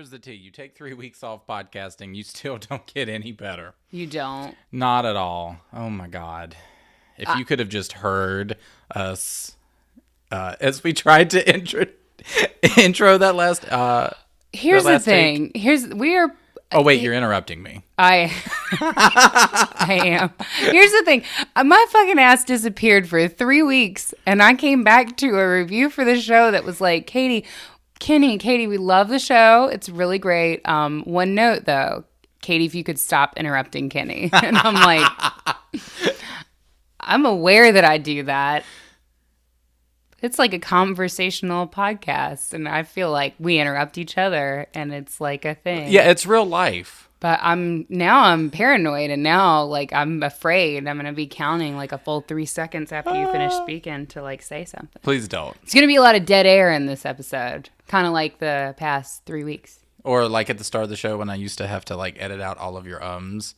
here's the tea. You take 3 weeks off podcasting, you still don't get any better. You don't. Not at all. Oh my God. If you could have just heard us as we tried to intro that last Here's that the last thing. We are. Oh wait, you're interrupting me. I am. Here's the thing. My fucking ass disappeared for 3 weeks, and I came back to a review for the show that was like, Katie, we love the show. It's really great. One note though, Katie, if you could stop interrupting Kenny. And I'm like, I'm aware that I do that. It's like a conversational podcast, and I feel like we interrupt each other, and it's like a thing. Yeah, it's real life. But I'm paranoid, and now like I'm afraid I'm gonna be counting like a full 3 seconds after you finish speaking to like say something. Please don't. It's gonna be a lot of dead air in this episode, kind of like the past 3 weeks. Or like at the start of the show when I used to have to like edit out all of your ums.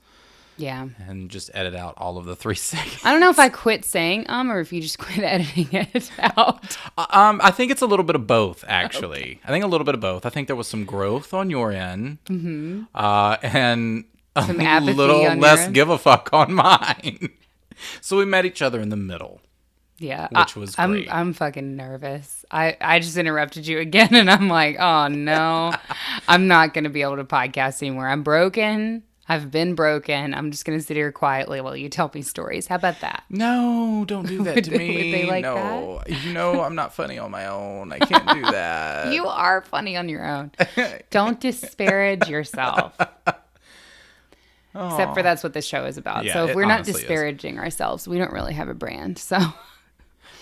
Yeah. And just edit out all of the 3 seconds. I don't know if I quit saying or if you just quit editing it out. I think it's a little bit of both, actually. Okay. I think a little bit of both. I think there was some growth on your end. Mm-hmm. And some a little less give a fuck on mine. So we met each other in the middle. Yeah. Which was great. I'm fucking nervous. I just interrupted you again, and I'm like, oh no. I'm not going to be able to podcast anymore. I'm broken. I've been broken. I'm just going to sit here quietly while you tell me stories. How about that? No, don't do that to me. Would they like no, that? You know I'm not funny on my own. I can't do that. You are funny on your own. Don't disparage yourself. Except for that's what this show is about. Yeah, so if we're not disparaging ourselves, we don't really have a brand. So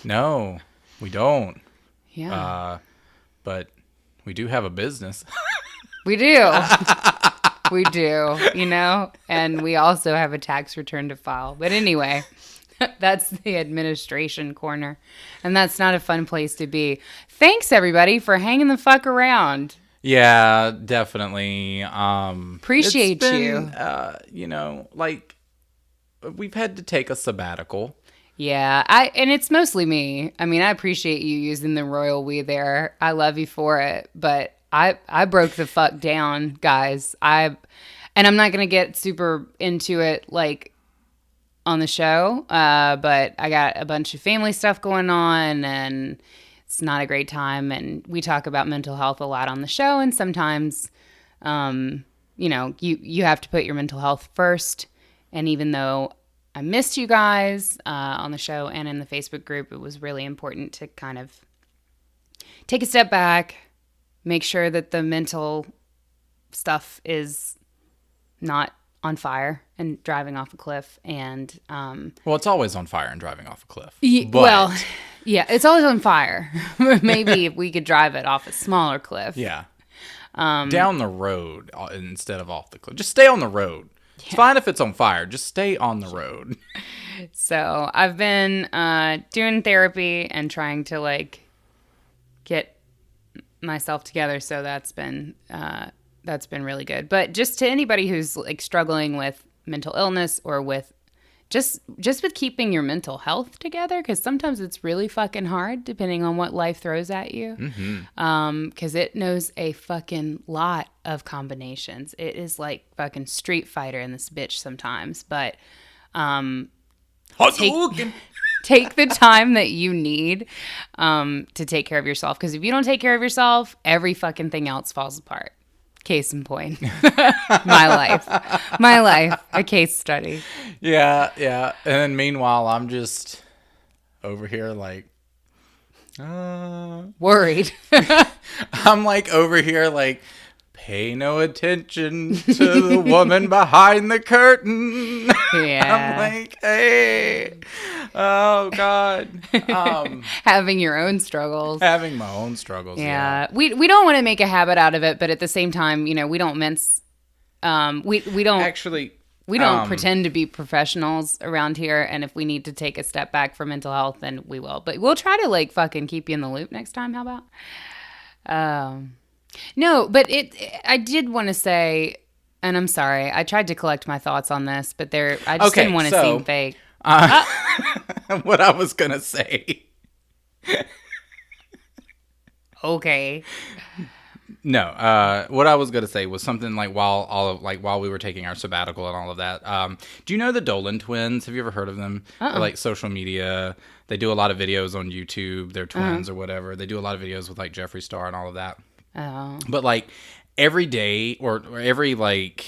no, we don't. Yeah. But we do have a business. We do. We do, and we also have a tax return to file. But anyway, that's the administration corner, and that's not a fun place to be. Thanks, everybody, for hanging the fuck around. Yeah, definitely. Appreciate you. Like we've had to take a sabbatical. Yeah, and it's mostly me. I mean, I appreciate you using the royal we there. I love you for it, but I broke the fuck down, guys. And I'm not going to get super into it like on the show, but I got a bunch of family stuff going on, and it's not a great time. And we talk about mental health a lot on the show, and sometimes, you have to put your mental health first. And even though I missed you guys on the show and in the Facebook group, it was really important to kind of take a step back, make sure that the mental stuff is not on fire and driving off a cliff. And well, it's always on fire and driving off a cliff. Well, yeah, it's always on fire. Maybe if we could drive it off a smaller cliff. Yeah. Down the road instead of off the cliff. Just stay on the road. Yeah. It's fine if it's on fire. Just stay on the road. So I've been doing therapy and trying to like get myself together, so that's been really good. But just to anybody who's like struggling with mental illness or with just with keeping your mental health together, because sometimes it's really fucking hard depending on what life throws at you. Mm-hmm. Because it knows a fucking lot of combinations. It is like fucking Street Fighter in this bitch sometimes. But take the time that you need to take care of yourself. Because if you don't take care of yourself, every fucking thing else falls apart. Case in point. My life, a case study. Yeah. And then meanwhile, I'm just over here like, worried. I'm like over here like, pay no attention to the woman behind the curtain. Yeah. I'm like, hey, oh God. Having your own struggles. Having my own struggles. Yeah. We don't want to make a habit out of it, but at the same time, we don't mince. We don't actually. We don't pretend to be professionals around here, and if we need to take a step back for mental health, then we will. But we'll try to like fucking keep you in the loop next time. How about? No, but I did want to say, and I'm sorry, I tried to collect my thoughts on this, but I just didn't want to seem fake. What I was going to say. Okay. No. What I was gonna say was something like while we were taking our sabbatical and all of that. Do you know the Dolan twins? Have you ever heard of them? They're like social media. They do a lot of videos on YouTube. They're twins or whatever. They do a lot of videos with like Jeffree Star and all of that. Oh. But like every day or every like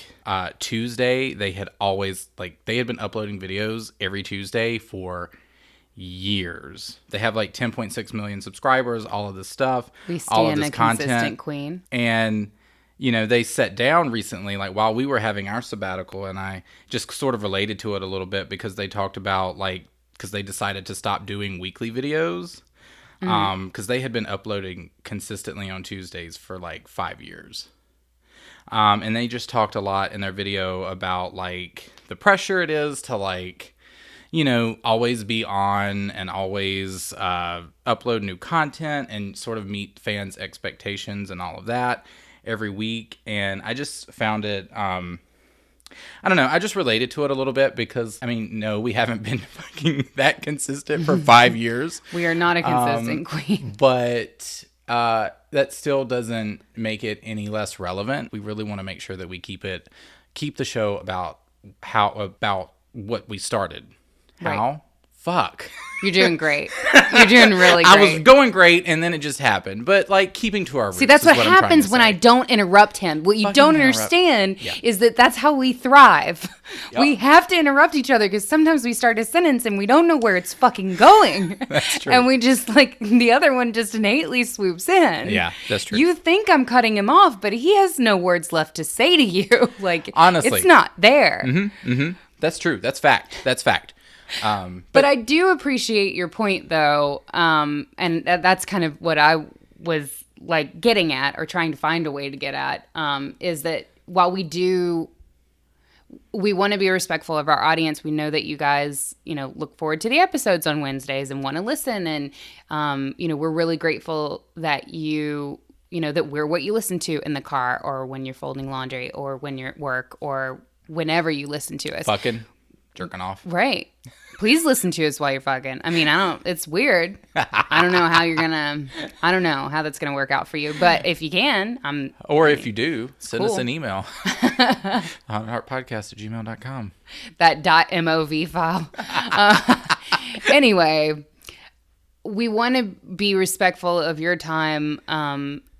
Tuesday, they had been uploading videos every Tuesday for years. They have like 10.6 million subscribers, all of this stuff, all of this content. Consistent queen. And they sat down recently, like while we were having our sabbatical, and I just sort of related to it a little bit because they talked about because they decided to stop doing weekly videos because they had been uploading consistently on Tuesdays for like 5 years. And they just talked a lot in their video about like the pressure it is to like always be on and always upload new content and sort of meet fans' expectations and all of that every week. And I just found it, I don't know, I just related to it a little bit because, no, we haven't been fucking that consistent for 5 years. We are not a consistent queen. But that still doesn't make it any less relevant. We really want to make sure that we keep the show about what we started. Right. How? Fuck. You're doing great. You're doing really great. I was going great, and then it just happened. But, like, keeping to our roots. See, that's what happens when I don't interrupt him. What you don't understand is that that's how we thrive. Yep. We have to interrupt each other because sometimes we start a sentence and we don't know where it's fucking going. That's true. And we just, the other one just innately swoops in. Yeah, that's true. You think I'm cutting him off, but he has no words left to say to you. Honestly. It's not there. Mm-hmm, mm-hmm. That's true. That's fact. But I do appreciate your point, though, and that's kind of what I was getting at or trying to find a way to get at, is that while we want to be respectful of our audience, we know that you guys, look forward to the episodes on Wednesdays and want to listen, and we're really grateful that that we're what you listen to in the car or when you're folding laundry or when you're at work or whenever you listen to us. Fucking. Jerking off. Right. Please listen to us while you're fucking. It's weird. I don't know how that's going to work out for you. But if you can, if you do, send us an email. heartpodcast@gmail.com. That .mov file. Anyway, we want to be respectful of your time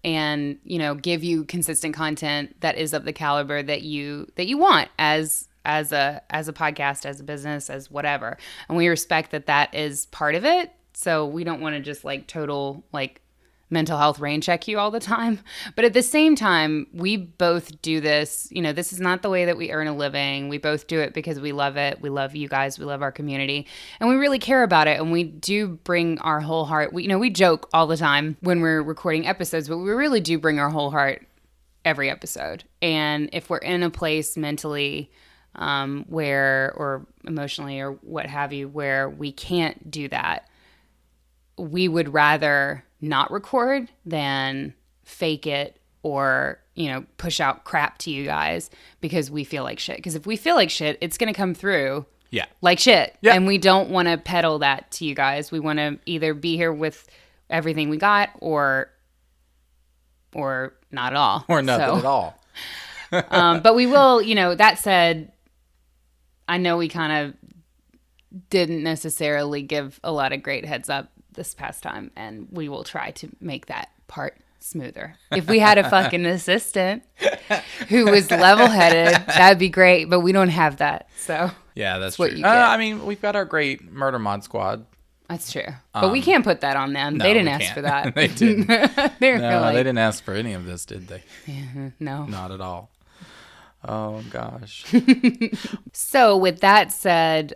and, give you consistent content that is of the caliber that you want as a podcast, as a business, as whatever. And we respect that is part of it. So we don't want to just total mental health rain check you all the time. But at the same time, we both do this. This is not the way that we earn a living. We both do it because we love it. We love you guys. We love our community. And we really care about it. And we do bring our whole heart. We joke all the time when we're recording episodes, but we really do bring our whole heart every episode. And if we're in a place mentally where, or emotionally or what have you, where we can't do that, we would rather not record than fake it or, push out crap to you guys because we feel like shit. Because if we feel like shit, it's going to come through like shit. Yeah. And we don't want to peddle that to you guys. We want to either be here with everything we got or not at all. Or nothing at all. But we will, that said, I know we kind of didn't necessarily give a lot of great heads up this past time, and we will try to make that part smoother. If we had a fucking assistant who was level-headed, that'd be great, but we don't have that, so. Yeah, that's true. We've got our great murder mod squad. That's true. But we can't put that on them. They didn't ask for that. They didn't. They didn't ask for any of this, did they? Yeah, no. Not at all. Oh, gosh. So with that said,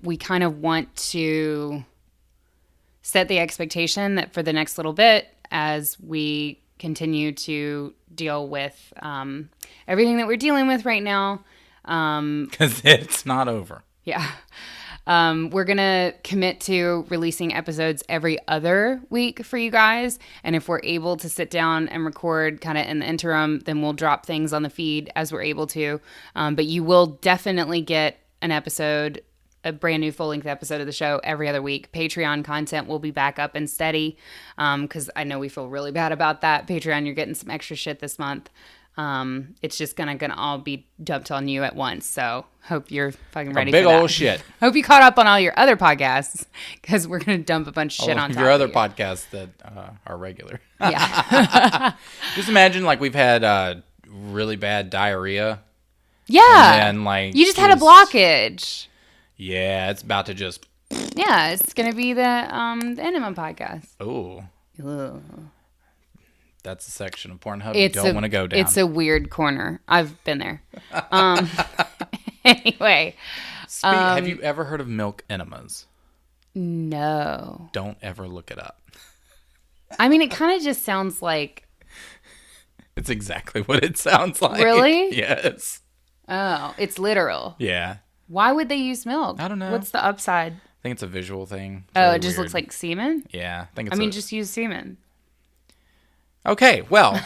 we kind of want to set the expectation that for the next little bit, as we continue to deal with everything that we're dealing with right now. Because it's not over. Yeah. We're going to commit to releasing episodes every other week for you guys. And if we're able to sit down and record kind of in the interim, then we'll drop things on the feed as we're able to. But you will definitely get an episode a brand new full-length episode of the show every other week. Patreon content will be back up and steady because I know we feel really bad about that. Patreon, you're getting some extra shit this month. It's just gonna all be dumped on you at once. So hope you're fucking ready for that. Big old shit. Hope you caught up on all your other podcasts because we're gonna dump a bunch of shit on top your other of you. podcasts that are regular. Yeah. Just imagine like we've had really bad diarrhea. Yeah. And then like you just had a blockage. Yeah, it's about to just. Yeah, it's gonna be the Enema podcast. Oh. Ugh. That's a section of Pornhub you don't want to go down. It's a weird corner. I've been there. Anyway. Have you ever heard of milk enemas? No. Don't ever look it up. I mean, it kind of just sounds like... It's exactly what it sounds like. Really? Yes. Oh, it's literal. Yeah. Why would they use milk? I don't know. What's the upside? I think it's a visual thing. It's really it just weird. Looks like semen? Yeah. I think it's just use semen. Okay, well.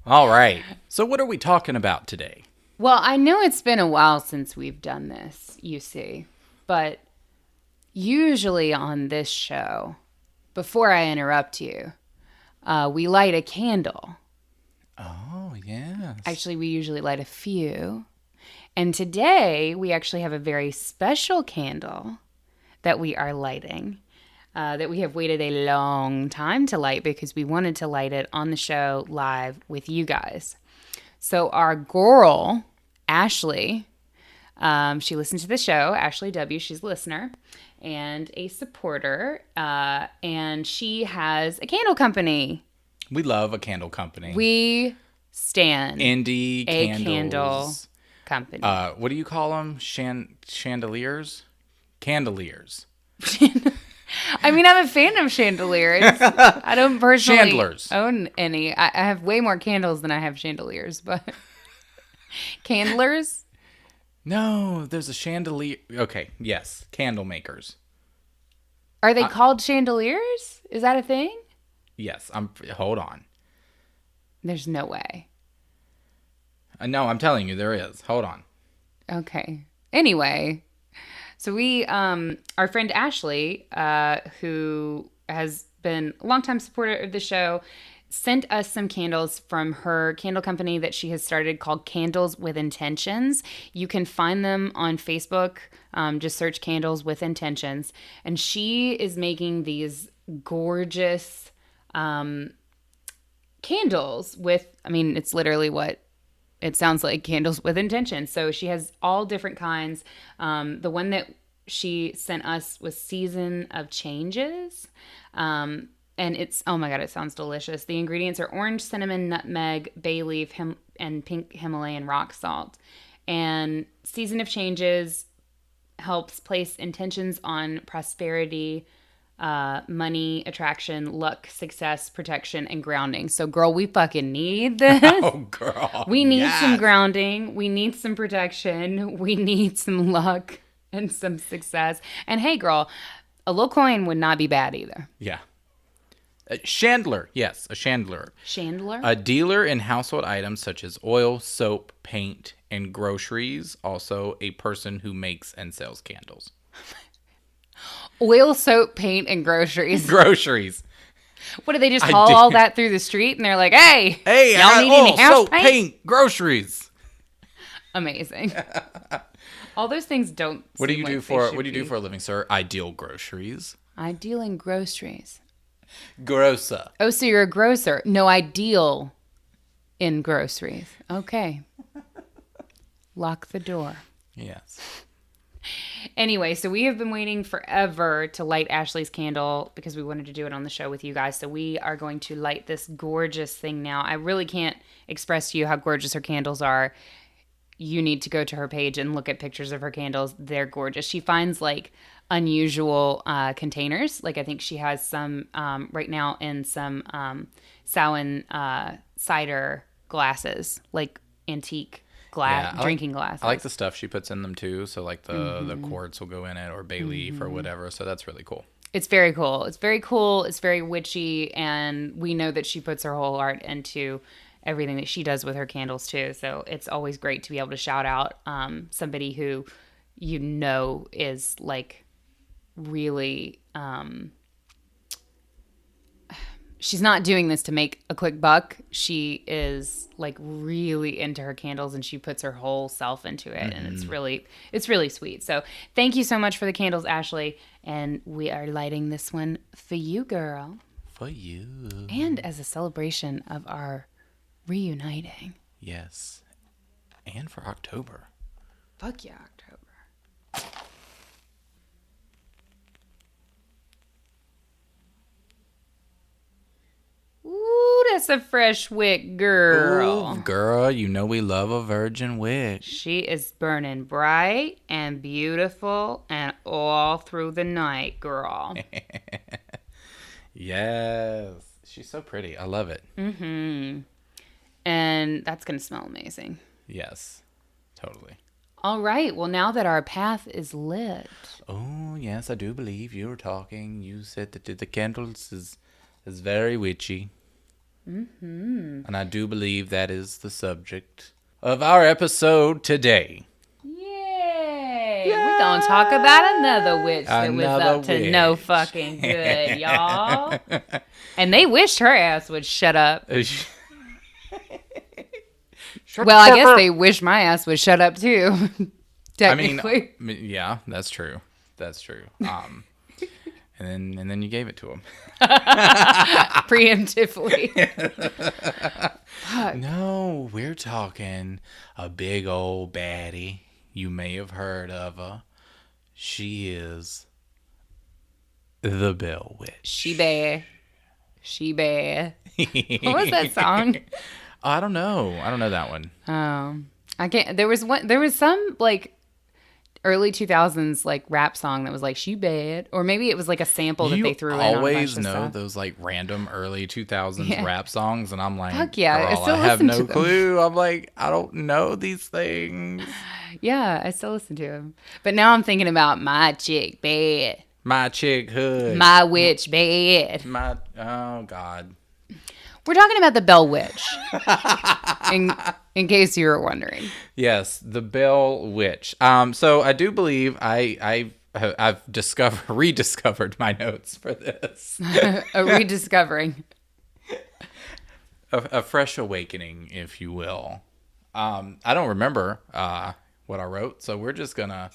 All right. So what are we talking about today? Well, I know it's been a while since we've done this, you see. But usually on this show, before I interrupt you, we light a candle. Oh, yes. Actually, we usually light a few. And today, we actually have a very special candle that we are lighting. That we have waited a long time to light because we wanted to light it on the show live with you guys. So our girl, Ashley, she listened to the show, Ashley W., she's a listener and a supporter, and she has a candle company. We love a candle company. We stand indie a candles. Candle company. What do you call them? Chandeliers? Candeliers. I mean, I'm a fan of chandeliers. I don't personally Chandlers. own any. I have way more candles than I have chandeliers, but candlers? No, there's a chandelier. Okay, yes, candle makers. Are they called chandeliers? Is that a thing? Yes, hold on. There's no way. No, I'm telling you, there is. Hold on. Okay. Anyway, so we, our friend Ashley, who has been a longtime supporter of the show, sent us some candles from her candle company that she has started called Candles with Intentions. You can find them on Facebook. Just search Candles with Intentions. And she is making these gorgeous candles with, I mean, it's literally what it sounds like, candles with intention. So she has all different kinds. The one that she sent us was Season of Changes. And it's, oh my God, it sounds delicious. The ingredients are orange, cinnamon, nutmeg, bay leaf, and pink Himalayan rock salt. And Season of Changes helps place intentions on prosperity, money, attraction, luck, success, protection, and grounding. So, girl, we fucking need this. Oh, girl. We need some grounding. We need some protection. We need some luck and some success. And hey, girl, a little coin would not be bad either. Yeah. A chandler. Yes, a chandler. Chandler? A dealer in household items such as oil, soap, paint, and groceries. Also, a person who makes and sells candles. Oil, soap, paint, and groceries. Groceries. What, do they just haul all that through the street and they're like, hey, y'all need any house soap, paint, groceries. Amazing. All those things don't. What do you do for a living, sir? I deal groceries. I deal in groceries. Grocer. Oh, so you're a grocer. No, I deal in groceries. Okay. Lock the door. Yes. Anyway, so we have been waiting forever to light Ashley's candle because we wanted to do it on the show with you guys. So we are going to light this gorgeous thing now. I really can't express to you how gorgeous her candles are. You need to go to her page and look at pictures of her candles. They're gorgeous. She finds like unusual containers. Like I think she has some right now in some Samhain cider glasses, like antique drinking glasses. I like the stuff she puts in them too. So like the quartz will go in it, or bay leaf or whatever. So that's really cool. It's very cool. It's very cool. It's very witchy, and we know that she puts her whole heart into everything that she does with her candles too. So it's always great to be able to shout out somebody who is like really, she's not doing this to make a quick buck. She is like really into her candles, and she puts her whole self into it. And it's really sweet. So thank you so much for the candles, Ashley. And we are lighting this one for you, girl. For you. And as a celebration of our reuniting. Yes. And for October. Fuck yeah, October. Ooh, that's a fresh wick, girl. Ooh, girl, you know we love a virgin wick. She is burning bright and beautiful and all through the night, girl. Yes. She's so pretty. I love it. Mm-hmm. And that's going to smell amazing. Yes. Totally. All right. Well, now that our path is lit. Oh, yes, I do believe you were talking. You said that the candles is very witchy. Mm-hmm. And I do believe that is the subject of our episode today. Yay! We're going to talk about another witch that was up to no fucking good, y'all. And they wished her ass would shut up. Well, I guess they wish my ass would shut up too. Technically. I mean, yeah, that's true. That's true. And then you gave it to him. Preemptively. No, we're talking a big old baddie. You may have heard of her. She is the Bell Witch. She bad. She bad. What was that song? I don't know. I don't know that one. I can't. There was some like early 2000s like rap song that was like she bad, or maybe it was like a sample that they threw in. You always know those like random early 2000s rap songs, and I'm like, fuck yeah, girl, I have no clue. I'm like, I don't know these things. Yeah, I still listen to them, but now I'm thinking about my chick bad, my chick hood, my witch bad, oh god. We're talking about the Bell Witch, in case you were wondering. Yes, the Bell Witch. So I do believe I've rediscovered my notes for this. A rediscovering. A fresh awakening, if you will. I don't remember what I wrote, so we're just gonna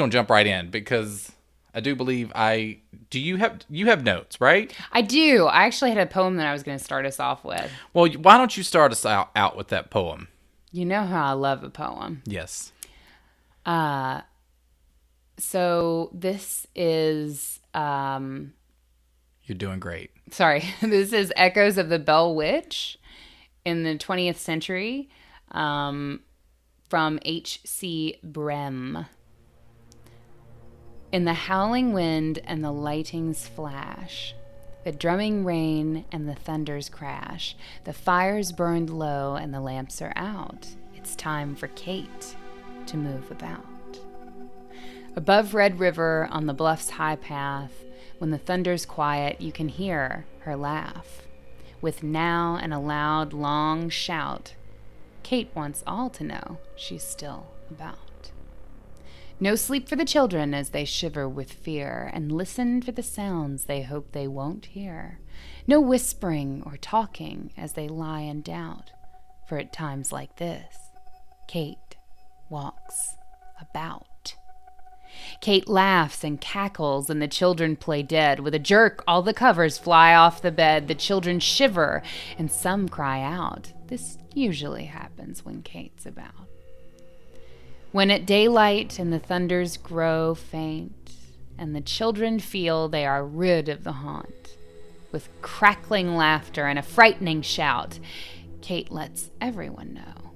jump right in because I do believe you have notes, right? I do. I actually had a poem that I was going to start us off with. Well, why don't you start us out with that poem? You know how I love a poem. Yes. So this is You're doing great. Sorry. This is Echoes of the Bell Witch in the 20th century from H.C. Brehm. In the howling wind and the lightning's flash, the drumming rain and the thunder's crash, the fires burned low and the lamps are out. It's time for Kate to move about. Above Red River on the bluff's high path, when the thunder's quiet, you can hear her laugh. With now and a loud, long shout, Kate wants all to know she's still about. No sleep for the children as they shiver with fear and listen for the sounds they hope they won't hear. No whispering or talking as they lie in doubt, for at times like this, Kate walks about. Kate laughs and cackles and the children play dead. With a jerk, all the covers fly off the bed. The children shiver and some cry out. This usually happens when Kate's about. When at daylight and the thunders grow faint, and the children feel they are rid of the haunt, with crackling laughter and a frightening shout, Kate lets everyone know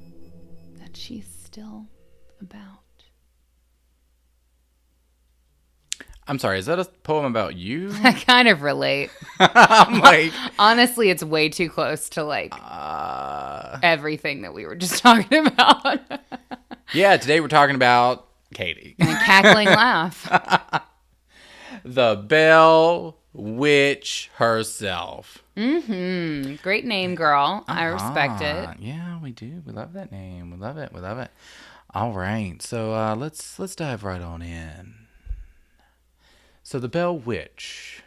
that she's still about. I'm sorry, is that a poem about you? I kind of relate. I'm like, honestly, it's way too close to like everything that we were just talking about. Yeah, today we're talking about Katie. And a cackling laugh. The Bell Witch herself. Mm-hmm. Great name, girl. I respect it. Yeah, we do. We love that name. We love it. We love it. All right, so let's dive right on in. So the Bell Witch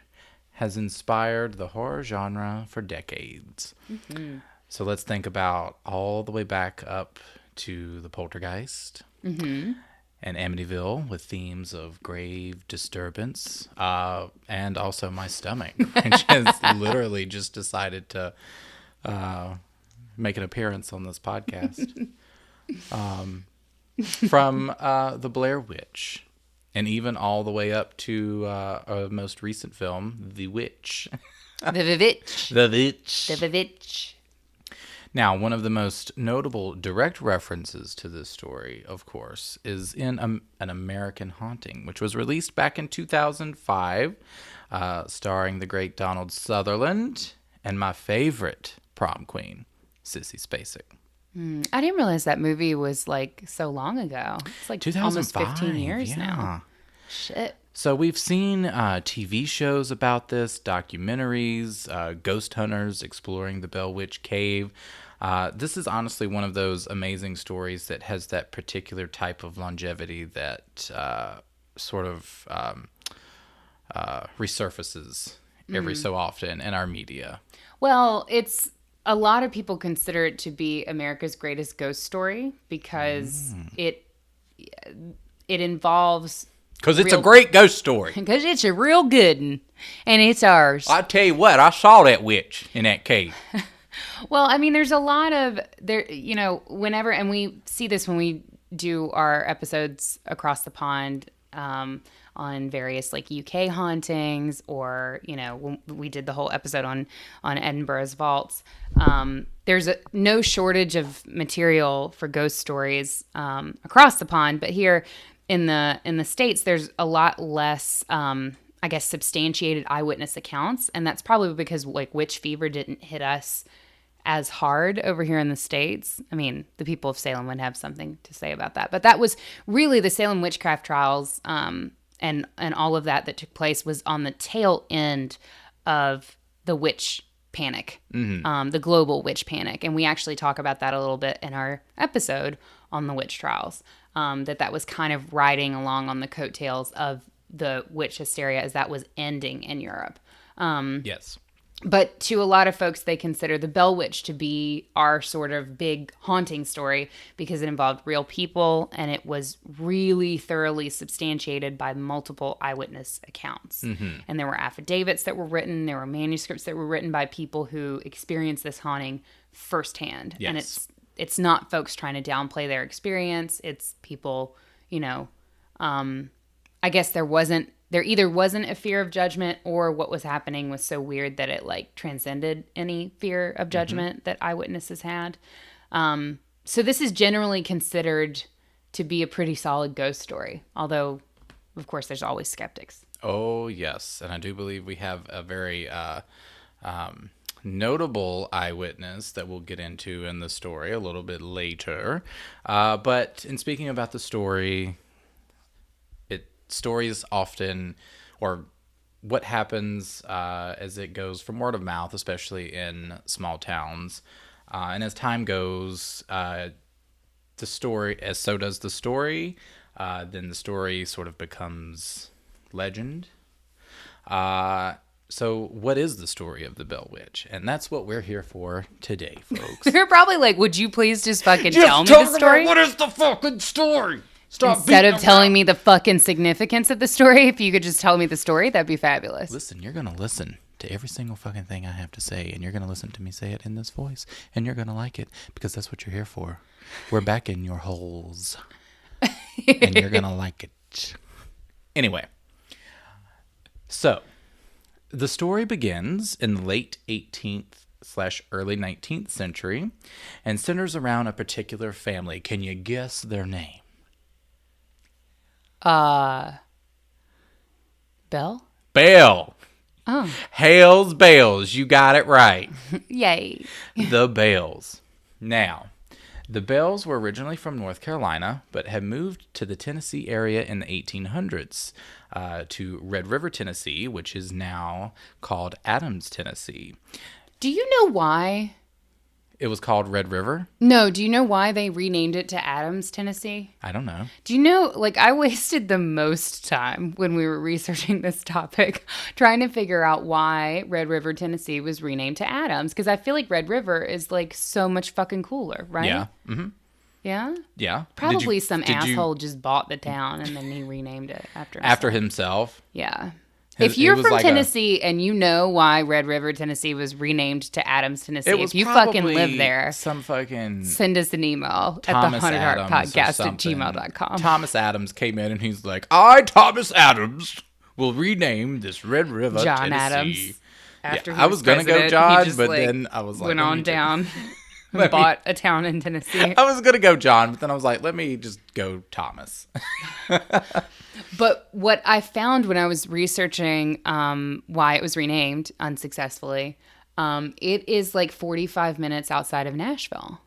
has inspired the horror genre for decades. Mm-hmm. So let's think about all the way back up to the Poltergeist and Amityville with themes of grave disturbance and also my stomach, which has literally just decided to make an appearance on this podcast. From the Blair Witch. And even all the way up to our most recent film, The Witch. The Witch. The Witch. The Witch. Now, one of the most notable direct references to this story, of course, is in An American Haunting, which was released back in 2005, starring the great Donald Sutherland and my favorite prom queen, Sissy Spacek. I didn't realize that movie was like so long ago. It's like almost 15 years now. Shit. So we've seen TV shows about this, documentaries, ghost hunters exploring the Bell Witch Cave. This is honestly one of those amazing stories that has that particular type of longevity that sort of resurfaces every so often in our media. Well, it's... A lot of people consider it to be America's greatest ghost story because it involves... Because it's a great ghost story. Because it's a real good one, and it's ours. I tell you what, I saw that witch in that cave. Well, I mean, there's a lot of... whenever... And we see this when we do our episodes across the pond on various like UK hauntings, or when we did the whole episode on Edinburgh's vaults. There's no shortage of material for ghost stories across the pond, but here in the States, there's a lot less, I guess, substantiated eyewitness accounts, and that's probably because like witch fever didn't hit us as hard over here in the States. I mean, the people of Salem would have something to say about that, but that was really the Salem witchcraft trials. And all of that took place was on the tail end of the witch panic, the global witch panic. And we actually talk about that a little bit in our episode on the witch trials, that was kind of riding along on the coattails of the witch hysteria as that was ending in Europe. Yes. But to a lot of folks, they consider the Bell Witch to be our sort of big haunting story because it involved real people and it was really thoroughly substantiated by multiple eyewitness accounts. And there were affidavits that were written. There were manuscripts that were written by people who experienced this haunting firsthand. Yes. And it's not folks trying to downplay their experience. It's people, I guess there either wasn't a fear of judgment or what was happening was so weird that it like transcended any fear of judgment that eyewitnesses had. So this is generally considered to be a pretty solid ghost story, although of course there's always skeptics. Oh yes, and I do believe we have a very notable eyewitness that we'll get into in the story a little bit later. But in speaking about the story, stories often, or what happens as it goes from word of mouth, especially in small towns, and as time goes, then the story sort of becomes legend. So what is the story of the Bell Witch? And that's what we're here for today, folks. You're probably like, would you please just fucking tell me the story? What is the fucking story? Instead of telling me the fucking significance of the story, if you could just tell me the story, that'd be fabulous. Listen, you're going to listen to every single fucking thing I have to say, and you're going to listen to me say it in this voice, and you're going to like it, because that's what you're here for. We're back in your holes, and you're going to like it. Anyway, so the story begins in the late 18th/early 19th century and centers around a particular family. Can you guess their name? Bell? Bell. Oh. Hales Bells. You got it right. Yay. The Bells. Now, the Bells were originally from North Carolina, but had moved to the Tennessee area in the 1800s, to Red River, Tennessee, which is now called Adams, Tennessee. Do you know why It was called Red River? No, do you know why they renamed it to Adams, Tennessee? I don't know. Do you know, like, I wasted the most time when we were researching this topic trying to figure out why Red River, Tennessee was renamed to Adams. Because I feel like Red River is, like, so much fucking cooler, right? Yeah. Mm-hmm. Yeah? Yeah. Probably some asshole just bought the town and then he renamed it after himself. After himself? Yeah. If you're from Tennessee and you know why Red River, Tennessee was renamed to Adams, Tennessee, if you fucking live there, send us an email at the hauntedheartpodcast@gmail.com. Thomas Adams came in and he's like, I, Thomas Adams, will rename this Red River, John Tennessee. Adams. After I was going to go John, but then I was like... Went on down and bought a town in Tennessee. I was going to go John, but then I was like, let me just go Thomas. But what I found when I was researching why it was renamed unsuccessfully, it is like 45 minutes outside of Nashville,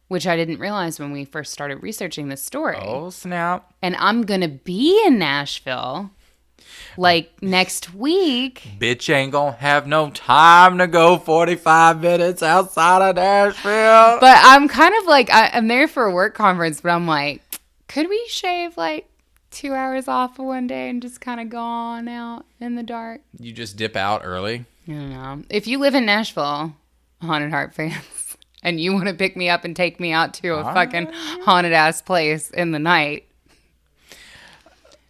which I didn't realize when we first started researching this story. Oh, snap. And I'm going to be in Nashville like next week. Bitch ain't gonna have no time to go 45 minutes outside of Nashville. But I'm kind of like, I'm there for a work conference, but I'm like, could we shave like 2 hours off of one day and just kind of go on out in the dark? You just dip out early? I don't know. If you live in Nashville, Haunted Heart fans, and you want to pick me up and take me out to a fucking haunted ass place in the night,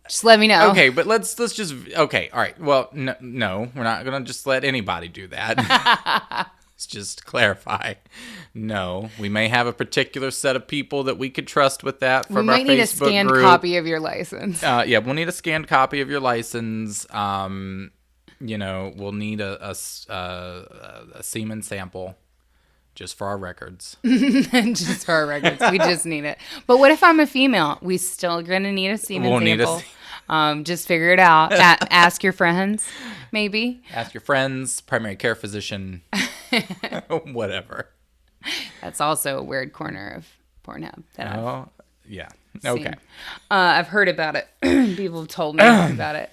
just let me know. Okay, but let's just... Okay, all right. Well, no, we're not going to just let anybody do that. Let's just clarify. No, we may have a particular set of people that we could trust with that from our Facebook group. We might need a scanned copy of your license. Yeah, we'll need a scanned copy of your license. We'll need a semen sample. Just for our records. Just for our records. We just need it. But what if I'm a female? We still going to need a semen sample. Just figure it out. Ask your friends, maybe. Ask your friends, primary care physician, whatever. That's also a weird corner of Pornhub. Yeah. Okay. I've heard about it. People have told me about it.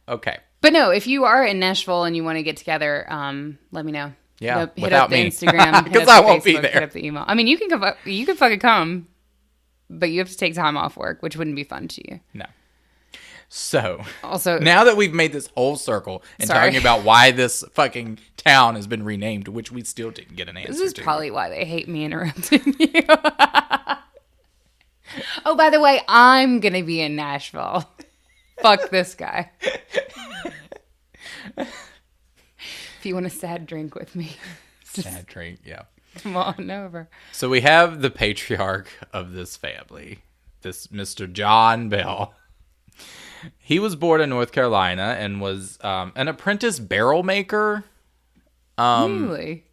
Okay. But no, if you are in Nashville and you want to get together, let me know. Yeah, hit up the Instagram. Because I won't be there. Hit up the email. I mean, you can fucking come, but you have to take time off work, which wouldn't be fun to you. No. So, also, now that we've made this whole circle and talking about why this fucking town has been renamed, which we still didn't get an answer to. This is probably why they hate me interrupting you. Oh, by the way, I'm going to be in Nashville. Fuck this guy. If you want a sad drink with me. Sad drink, yeah. Come on over. So we have the patriarch of this family, this Mr. John Bell. He was born in North Carolina and was an apprentice barrel maker. Really?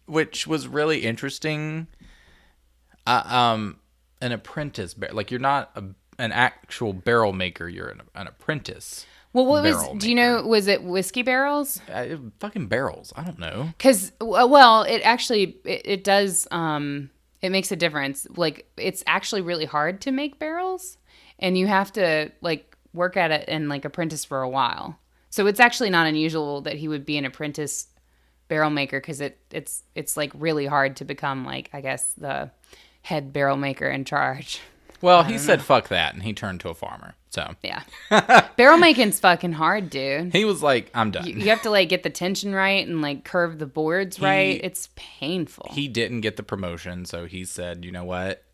Which was really interesting. An apprentice, like you're not an actual barrel maker, you're an apprentice. Well, do you know, was it whiskey barrels? Fucking barrels. I don't know. Because, well, it actually, it does, it makes a difference. Like, it's actually really hard to make barrels, and you have to, like, work at it and, like, apprentice for a while. So it's actually not unusual that he would be an apprentice barrel maker, because it's, like, really hard to become, like, I guess, the head barrel maker in charge. Well, he said fuck that, and he turned to a farmer. So yeah, barrel making's fucking hard, dude. He was like, "I'm done." You have to like get the tension right and like curve the boards right. It's painful. He didn't get the promotion, so he said, "You know what?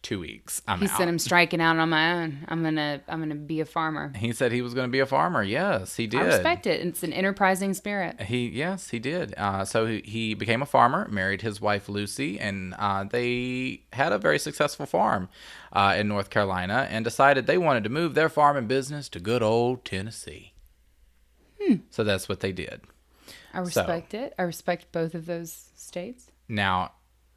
2 weeks. I'm out." He said, "I'm striking out on my own. I'm gonna be a farmer." He said he was gonna be a farmer. Yes, he did. I respect it. It's an enterprising spirit. He did. So he became a farmer, married his wife Lucy, and they had a very successful farm in North Carolina, and decided they wanted to move their farm and business to good old Tennessee. So that's what they did. I respect it. I respect both of those states. Now,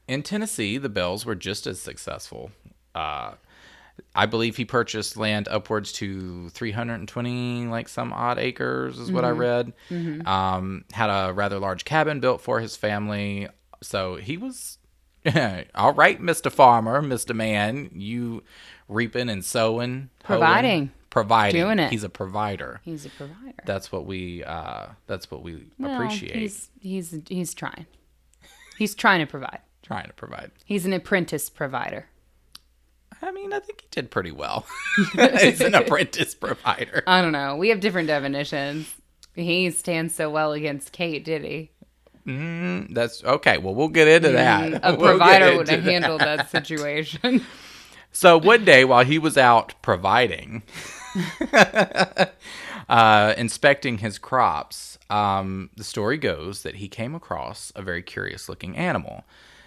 in Tennessee, the Bells were just as successful. I believe he purchased land upwards to 320, like some odd acres is what I read. Mm-hmm. Had a rather large cabin built for his family. So he was, all right, Mr. Farmer, Mr. Man, you reaping and sowing. Providing. providing. Doing it. He's a provider. He's a provider. That's what we appreciate. He's trying. He's trying to provide. Trying to provide. He's an apprentice provider. I mean, I think he did pretty well. He's an apprentice provider. I don't know. We have different definitions. He stands so well against Kate, did he? That's okay. Well, we'll get into that. A provider would have handled that situation. So one day while he was out providing, inspecting his crops, the story goes that he came across a very curious looking animal.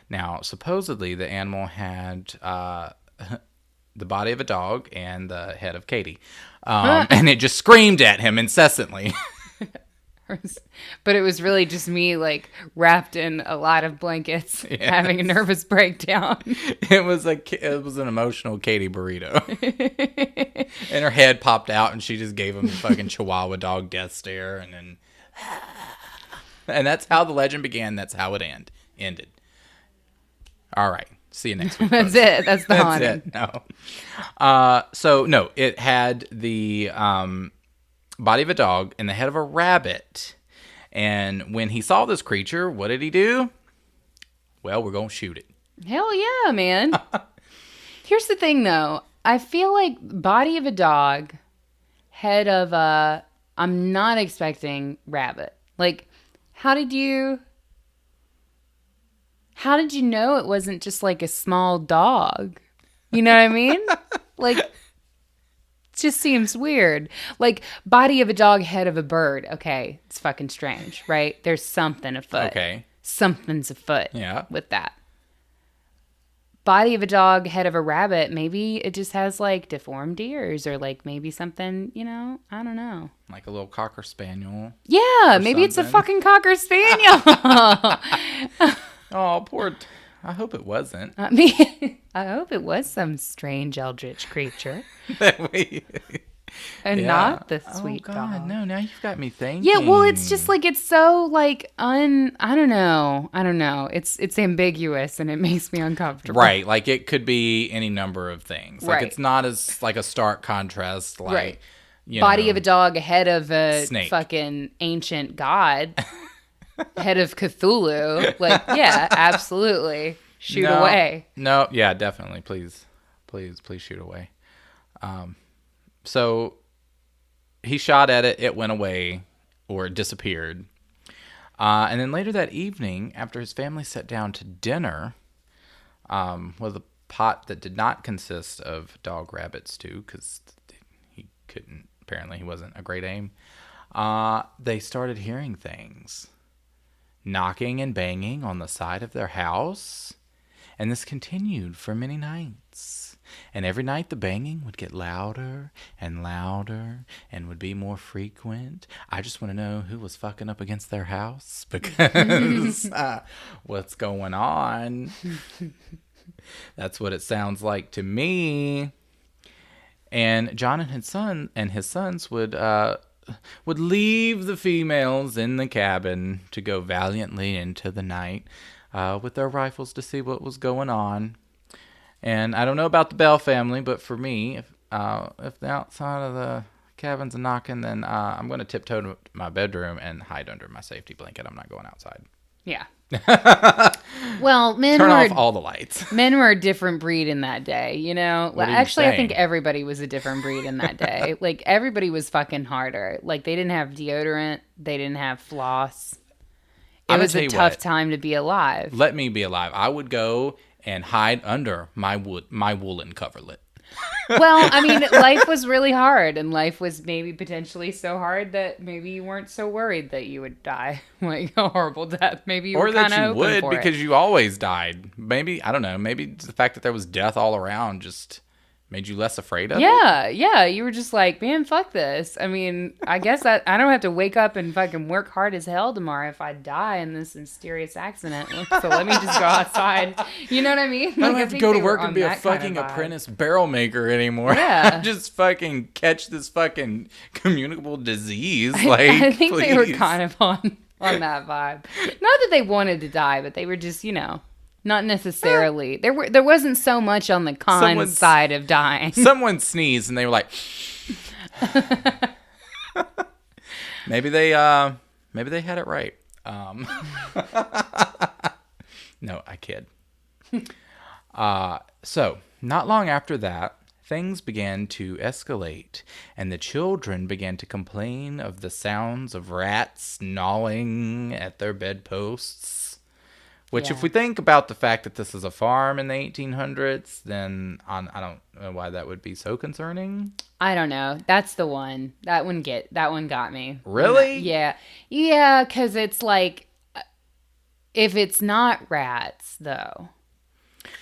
Now, supposedly the animal had the body of a dog and the head of Katie. And it just screamed at him incessantly. But it was really just me, like, wrapped in a lot of blankets, having a nervous breakdown. It was an emotional Katie burrito. And her head popped out, and she just gave him the fucking Chihuahua dog death stare, and then... And that's how the legend began. That's how it ended. All right. See you next week. That's it. That's the haunting. No. It had the... body of a dog and the head of a rabbit. And when he saw this creature, what did he do? Well, we're going to shoot it. Hell yeah, man. Here's the thing, though. I feel like body of a dog, head of a... I'm not expecting rabbit. Like, how did you know it wasn't just like a small dog? You know what I mean? Like... just seems weird. Like, body of a dog, head of a bird. Okay, it's fucking strange, right? There's something afoot. Okay. Something's afoot with that. Body of a dog, head of a rabbit, maybe it just has, like, deformed ears or, like, maybe something, I don't know. Like a little Cocker Spaniel. Yeah, maybe it's a fucking Cocker Spaniel. Oh, poor... I hope it wasn't. I mean, I hope it was some strange eldritch creature. And not the sweet dog. No, now you've got me thinking. Yeah, well, it's just like, it's so like, I don't know. It's ambiguous and it makes me uncomfortable. Right, like it could be any number of things. Like it's not as like a stark contrast like, body of a dog, head of a snake. Fucking ancient god. Head of Cthulhu. Like, yeah, absolutely. Shoot away. No, yeah, definitely. Please shoot away. So he shot at it. It went away or it disappeared. And then later that evening, after his family sat down to dinner with a pot that did not consist of dog rabbit stew because he couldn't, apparently he wasn't a great aim, they started hearing things. Knocking and banging on the side of their house. And this continued for many nights. And every night the banging would get louder and louder and would be more frequent. I just want to know who was fucking up against their house because what's going on? That's what it sounds like to me. And John and his sons would leave the females in the cabin to go valiantly into the night with their rifles to see what was going on. And I don't know about the Bell family, but for me, if the outside of the cabin's a knocking, then I'm going to tiptoe to my bedroom and hide under my safety blanket. I'm not going outside. Yeah. Well, turn off all the lights. Men were a different breed in that day, Well, actually, I think everybody was a different breed in that day. Like, everybody was fucking harder. Like, they didn't have deodorant. They didn't have floss. It was a tough time to be alive. Let me be alive. I would go and hide under my woolen coverlet. Well, I mean, life was really hard, and life was maybe potentially so hard that maybe you weren't so worried that you would die, like a horrible death. Maybe you were kind of hoping for it. Or that you would because you always died. Maybe, I don't know, maybe the fact that there was death all around just made you less afraid of it? Yeah. You were just like, man, fuck this. I mean, I guess I don't have to wake up and fucking work hard as hell tomorrow if I die in this mysterious accident. So let me just go outside. You know what I mean? I don't have to go to work and be a fucking apprentice barrel maker anymore. Yeah. Just fucking catch this fucking communicable disease. I think please. They were kind of on that vibe. Not that they wanted to die, but they were just, not necessarily. There wasn't so much on the con side of dying. Someone sneezed and they were like, Maybe they had it right. No, I kid. So, not long after that, things began to escalate, and the children began to complain of the sounds of rats gnawing at their bedposts. Which, if we think about the fact that this is a farm in the 1800s, then I don't know why that would be so concerning. I don't know. That's the one. That one got me. Really? Yeah. Yeah, because it's like, if it's not rats, though,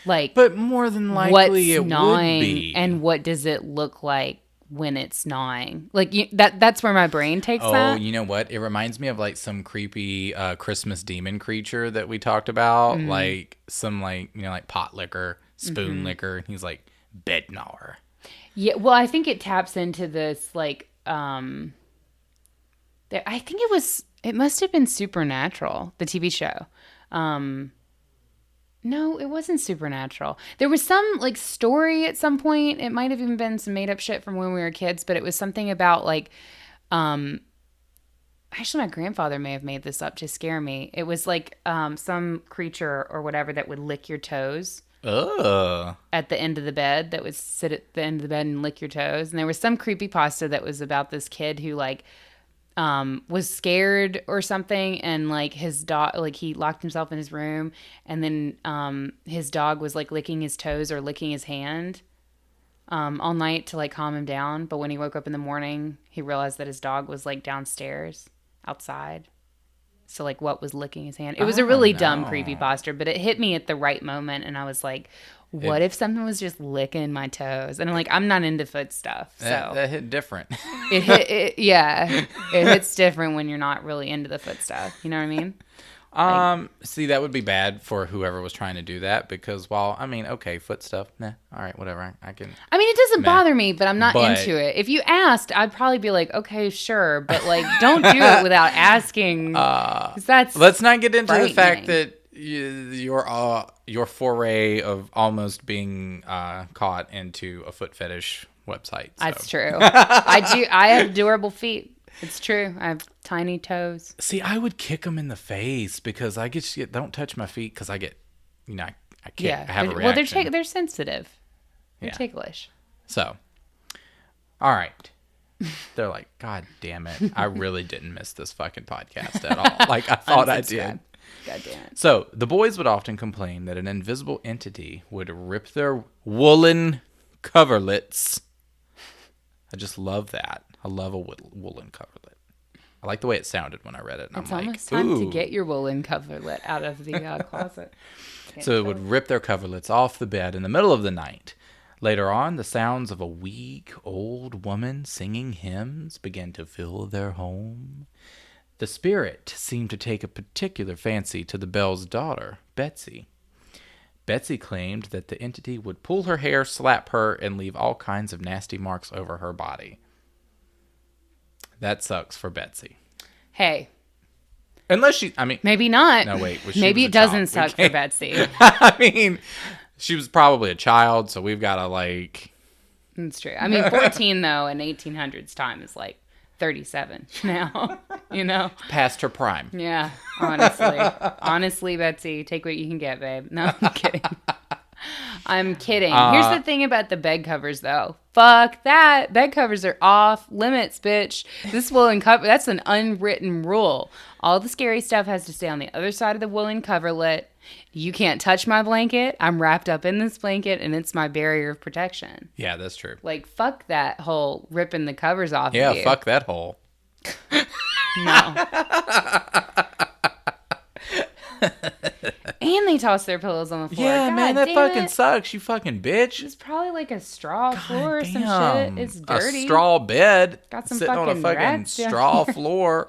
like, but more than likely it gnawing, would be. And what does it look like when it's gnawing? Like, that's where my brain takes that. Oh, you know what? It reminds me of like some creepy Christmas demon creature that we talked about. Like some like pot licker, spoon licker. He's like bed gnawer. Yeah, well, I think it taps into this like I think it must have been Supernatural, the TV show. No, it wasn't Supernatural. There was some like story at some point. It might have even been some made up shit from when we were kids, but it was something about like actually my grandfather may have made this up to scare me. It was like some creature or whatever that would lick your toes. At the end of the bed, that would sit at the end of the bed and lick your toes. And there was some creepypasta that was about this kid who like was scared or something, and like his dog, like he locked himself in his room, and then his dog was like licking his toes or licking his hand all night to like calm him down. But when he woke up in the morning, he realized that his dog was like downstairs outside. So like what was licking his hand? It was a really dumb creepypasta, but it hit me at the right moment, and I was like, what if something was just licking my toes? And I'm like, I'm not into foot stuff. So that hit different. It hits different when you're not really into the foot stuff. You know what I mean? See, that would be bad for whoever was trying to do that, because okay, foot stuff, nah, all right, whatever, I can. I mean, it doesn't bother me, but I'm not into it. If you asked, I'd probably be like, okay, sure, but like, don't do it without asking. Let's not get into the fact that your foray of almost being caught into a foot fetish website. So. That's true. I have adorable feet. It's true. I have tiny toes. See, I would kick them in the face because I don't touch my feet because I get, I can't. Yeah, I have a reaction. Well, they're sensitive. They're ticklish. So, all right. They're like, God damn it. I really didn't miss this fucking podcast at all. Like I thought I did. God damn it. So, the boys would often complain that an invisible entity would rip their woolen coverlets. I just love that. I love a woolen coverlet. I like the way it sounded when I read it. And it's almost time to get your woolen coverlet out of the closet. So it would rip their coverlets off the bed in the middle of the night. Later on, the sounds of a weak old woman singing hymns began to fill their home. The spirit seemed to take a particular fancy to the Bell's daughter, Betsy. Betsy claimed that the entity would pull her hair, slap her, and leave all kinds of nasty marks over her body. That sucks for Betsy. Hey. Unless maybe not. No, wait. Maybe it doesn't suck for Betsy. I mean, she was probably a child, so we've got to like... That's true. I mean, 14, though, in 1800s time is like 37 now, Past her prime. Yeah, honestly. Honestly, Betsy, take what you can get, babe. No, I'm kidding. I'm kidding. Here's the thing about the bed covers, though. Fuck that. Bed covers are off limits, bitch. This woolen cover, that's an unwritten rule. All the scary stuff has to stay on the other side of the woolen coverlet. You can't touch my blanket. I'm wrapped up in this blanket, and it's my barrier of protection. Yeah, that's true. Like, fuck that whole ripping the covers off of you. Yeah, fuck that hole. No. And they toss their pillows on the floor. Yeah, God, man, that fucking sucks, you fucking bitch. It's probably like a straw floor or some shit. It's dirty. A straw bed. Got some sitting fucking on a fucking rats, straw floor.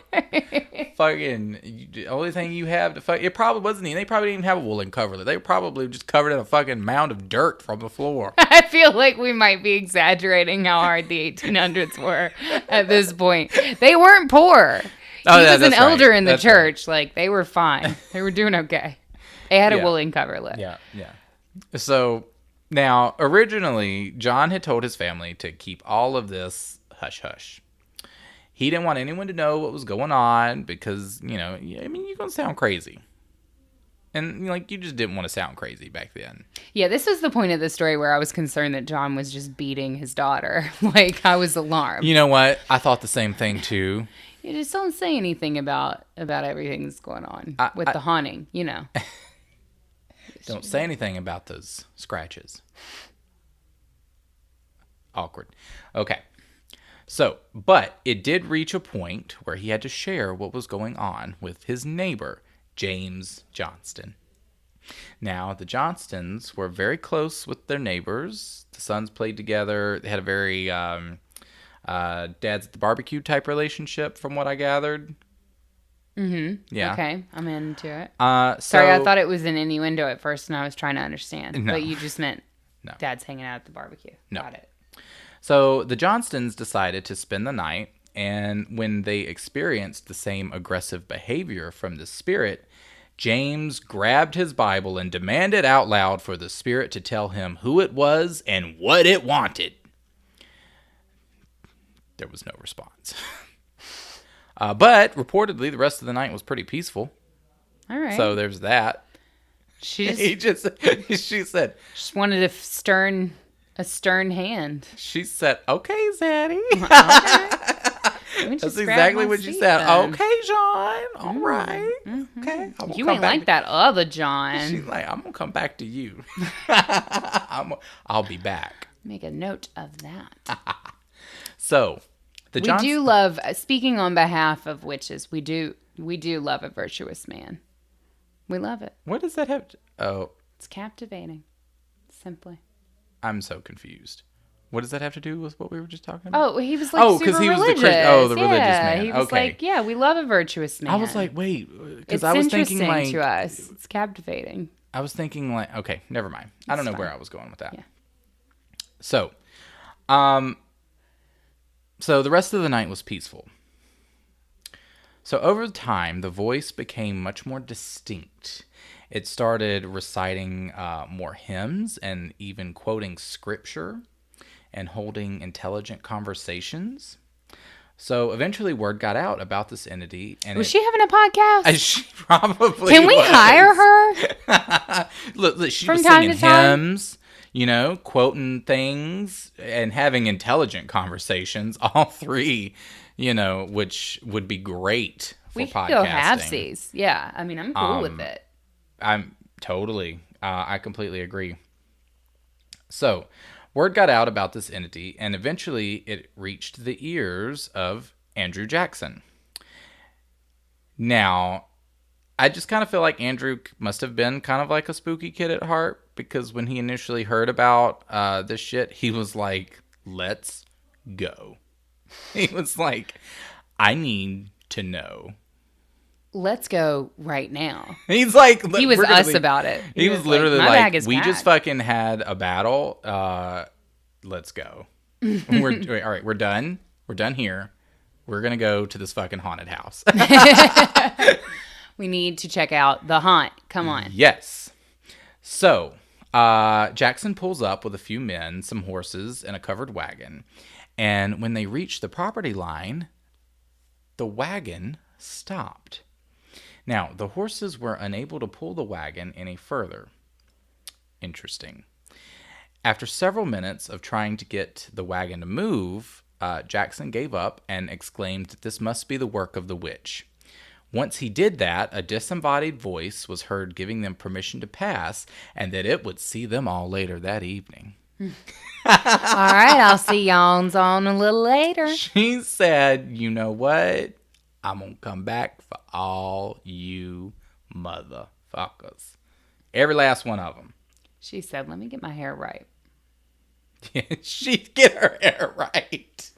Fucking, the only thing you have to fuck, it probably wasn't even, they probably didn't even have a woolen coverlet. They were probably just covered in a fucking mound of dirt from the floor. I feel like we might be exaggerating how hard the 1800s were at this point. They weren't poor. He was an elder in the church. Right. Like, they were fine. They were doing okay. They had a woolen coverlet. Yeah. So, now, originally, John had told his family to keep all of this hush hush. He didn't want anyone to know what was going on because, you know, I mean, you're going to sound crazy. And, like, you just didn't want to sound crazy back then. Yeah, this was the point of the story where I was concerned that John was just beating his daughter. Like, I was alarmed. You know what? I thought the same thing, too. You just don't say anything about everything that's going on with the haunting, you know. Don't say anything about those scratches. Awkward. Okay. So, but it did reach a point where he had to share what was going on with his neighbor, James Johnston. Now, the Johnstons were very close with their neighbors. The sons played together. They had a very dads at the barbecue type relationship, from what I gathered. Mm-hmm. Yeah. Okay, I'm into it. Sorry, I thought it was an innuendo at first, and I was trying to understand. No. But you just meant dads hanging out at the barbecue. No. Got it. So the Johnstons decided to spend the night, and when they experienced the same aggressive behavior from the spirit, James grabbed his Bible and demanded out loud for the spirit to tell him who it was and what it wanted. There was no response. But reportedly, the rest of the night was pretty peaceful. All right. So there's that. She said, just wanted a stern hand. She said, "Okay, Zaddy." Okay. That's exactly what she said. Then. Okay, John. All right. Mm-hmm. Okay. You ain't like that other John. She's like, I'm gonna come back to you. I'll be back. Make a note of that. So, we do love. Speaking on behalf of witches, we do love a virtuous man. We love it. What does that have? It's captivating. Simply. I'm so confused. What does that have to do with what we were just talking about? Oh, he was like super religious. The religious man. He was like, yeah, we love a virtuous man. I was like, wait, because I was thinking like to us. It's captivating. I was thinking like, okay, never mind. I don't know where I was going with that. Yeah. So, so the rest of the night was peaceful. So over time, the voice became much more distinct. It started reciting more hymns and even quoting scripture and holding intelligent conversations. So eventually word got out about this entity. And was she having a podcast? She probably Can we was. hire her? Look, she From was time singing to time? hymns, you know, quoting things and having intelligent conversations. All three, you know, which would be great for podcasting. We could go halfsies. Yeah, I mean, I'm cool with it. I'm totally, I completely agree. So, word got out about this entity, and eventually it reached the ears of Andrew Jackson. Now, I just kind of feel like Andrew must have been kind of like a spooky kid at heart, because when he initially heard about this shit, he was like, let's go. He was like, I need to know. Let's go right now. He's like, he was us about it. He was literally like, we just fucking had a battle. Let's go. All right, we're done. We're done here. We're going to go to this fucking haunted house. We need to check out the haunt. Come on. Yes. So, Jackson pulls up with a few men, some horses, and a covered wagon. And when they reach the property line, the wagon stopped. Now, the horses were unable to pull the wagon any further. Interesting. After several minutes of trying to get the wagon to move, Jackson gave up and exclaimed that this must be the work of the witch. Once he did that, a disembodied voice was heard giving them permission to pass and that it would see them all later that evening. All right, I'll see y'all on a little later. She said, you know what? I'm going to come back for all you motherfuckers. Every last one of them. She said, let me get my hair right. She'd get her hair right.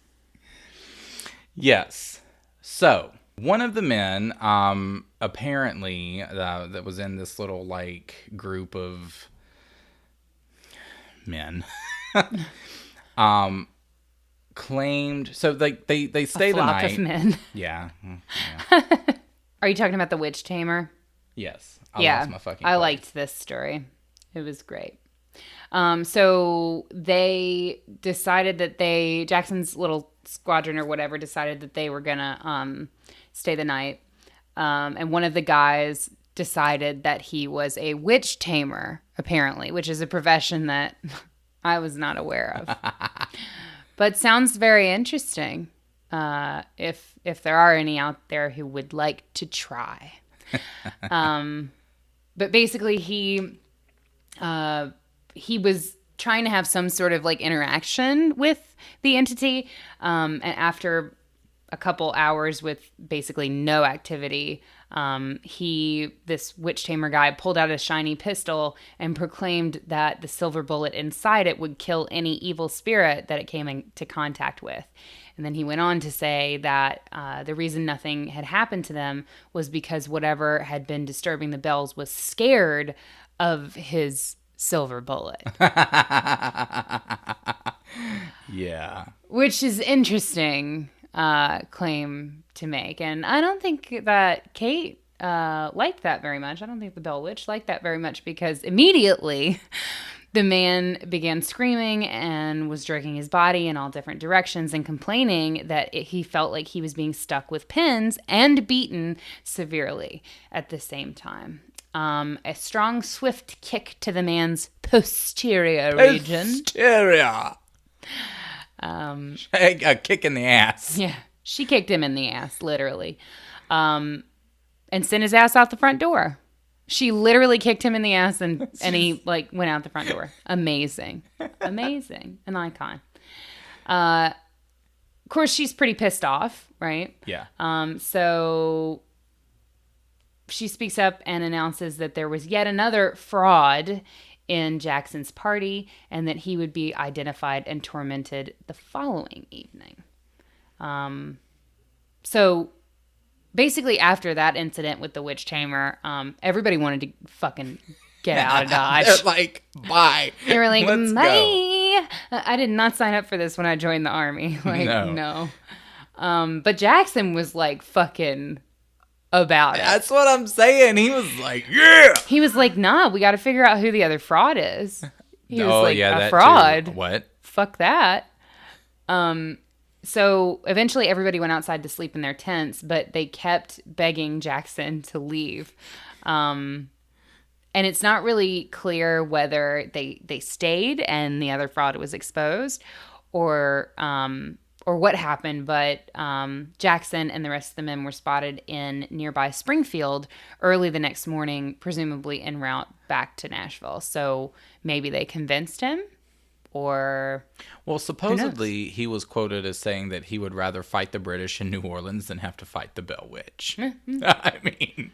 Yes. So, one of the men, apparently, that was in this little, like, group of men, claimed, so they stay the night. A flock of men. Yeah. Are you talking about the witch tamer? Yes. I liked this story. It was great. So they decided that Jackson's little squadron or whatever decided that they were going to stay the night. And one of the guys decided that he was a witch tamer, apparently, which is a profession that I was not aware of. But sounds very interesting. If there are any out there who would like to try. But basically he was trying to have some sort of like interaction with the entity. And after a couple hours with basically no activity, this witch tamer guy pulled out a shiny pistol and proclaimed that the silver bullet inside it would kill any evil spirit that it came into contact with. And then he went on to say that the reason nothing had happened to them was because whatever had been disturbing the bells was scared of his silver bullet. Yeah. Which is interesting claim to make. And I don't think that Kate liked that very much. I don't think the Bell Witch liked that very much because immediately the man began screaming and was jerking his body in all different directions and complaining that he felt like he was being stuck with pins and beaten severely at the same time. A strong, swift kick to the man's posterior region. Posterior. A kick in the ass. Yeah, she kicked him in the ass, literally, and sent his ass out the front door. She literally kicked him in the ass, and he like went out the front door. Amazing, an icon. Of course, she's pretty pissed off, right? Yeah. So she speaks up and announces that there was yet another fraud in Jackson's party, and that he would be identified and tormented the following evening. So basically after that incident with the witch tamer, everybody wanted to fucking get out of Dodge. They're like, bye. They were like, let's bye. I did not sign up for this when I joined the army. Like, no. But Jackson was like fucking about it. That's what I'm saying. He was like, yeah. He was like, nah, we got to figure out who the other fraud is. He was like, yeah, a fraud? Too. What? Fuck that. So eventually everybody went outside to sleep in their tents, but they kept begging Jackson to leave. And it's not really clear whether they stayed and the other fraud was exposed or what happened, but Jackson and the rest of the men were spotted in nearby Springfield early the next morning, presumably en route back to Nashville. So maybe they convinced him, or... Well, supposedly he was quoted as saying that he would rather fight the British in New Orleans than have to fight the Bell Witch. I mean...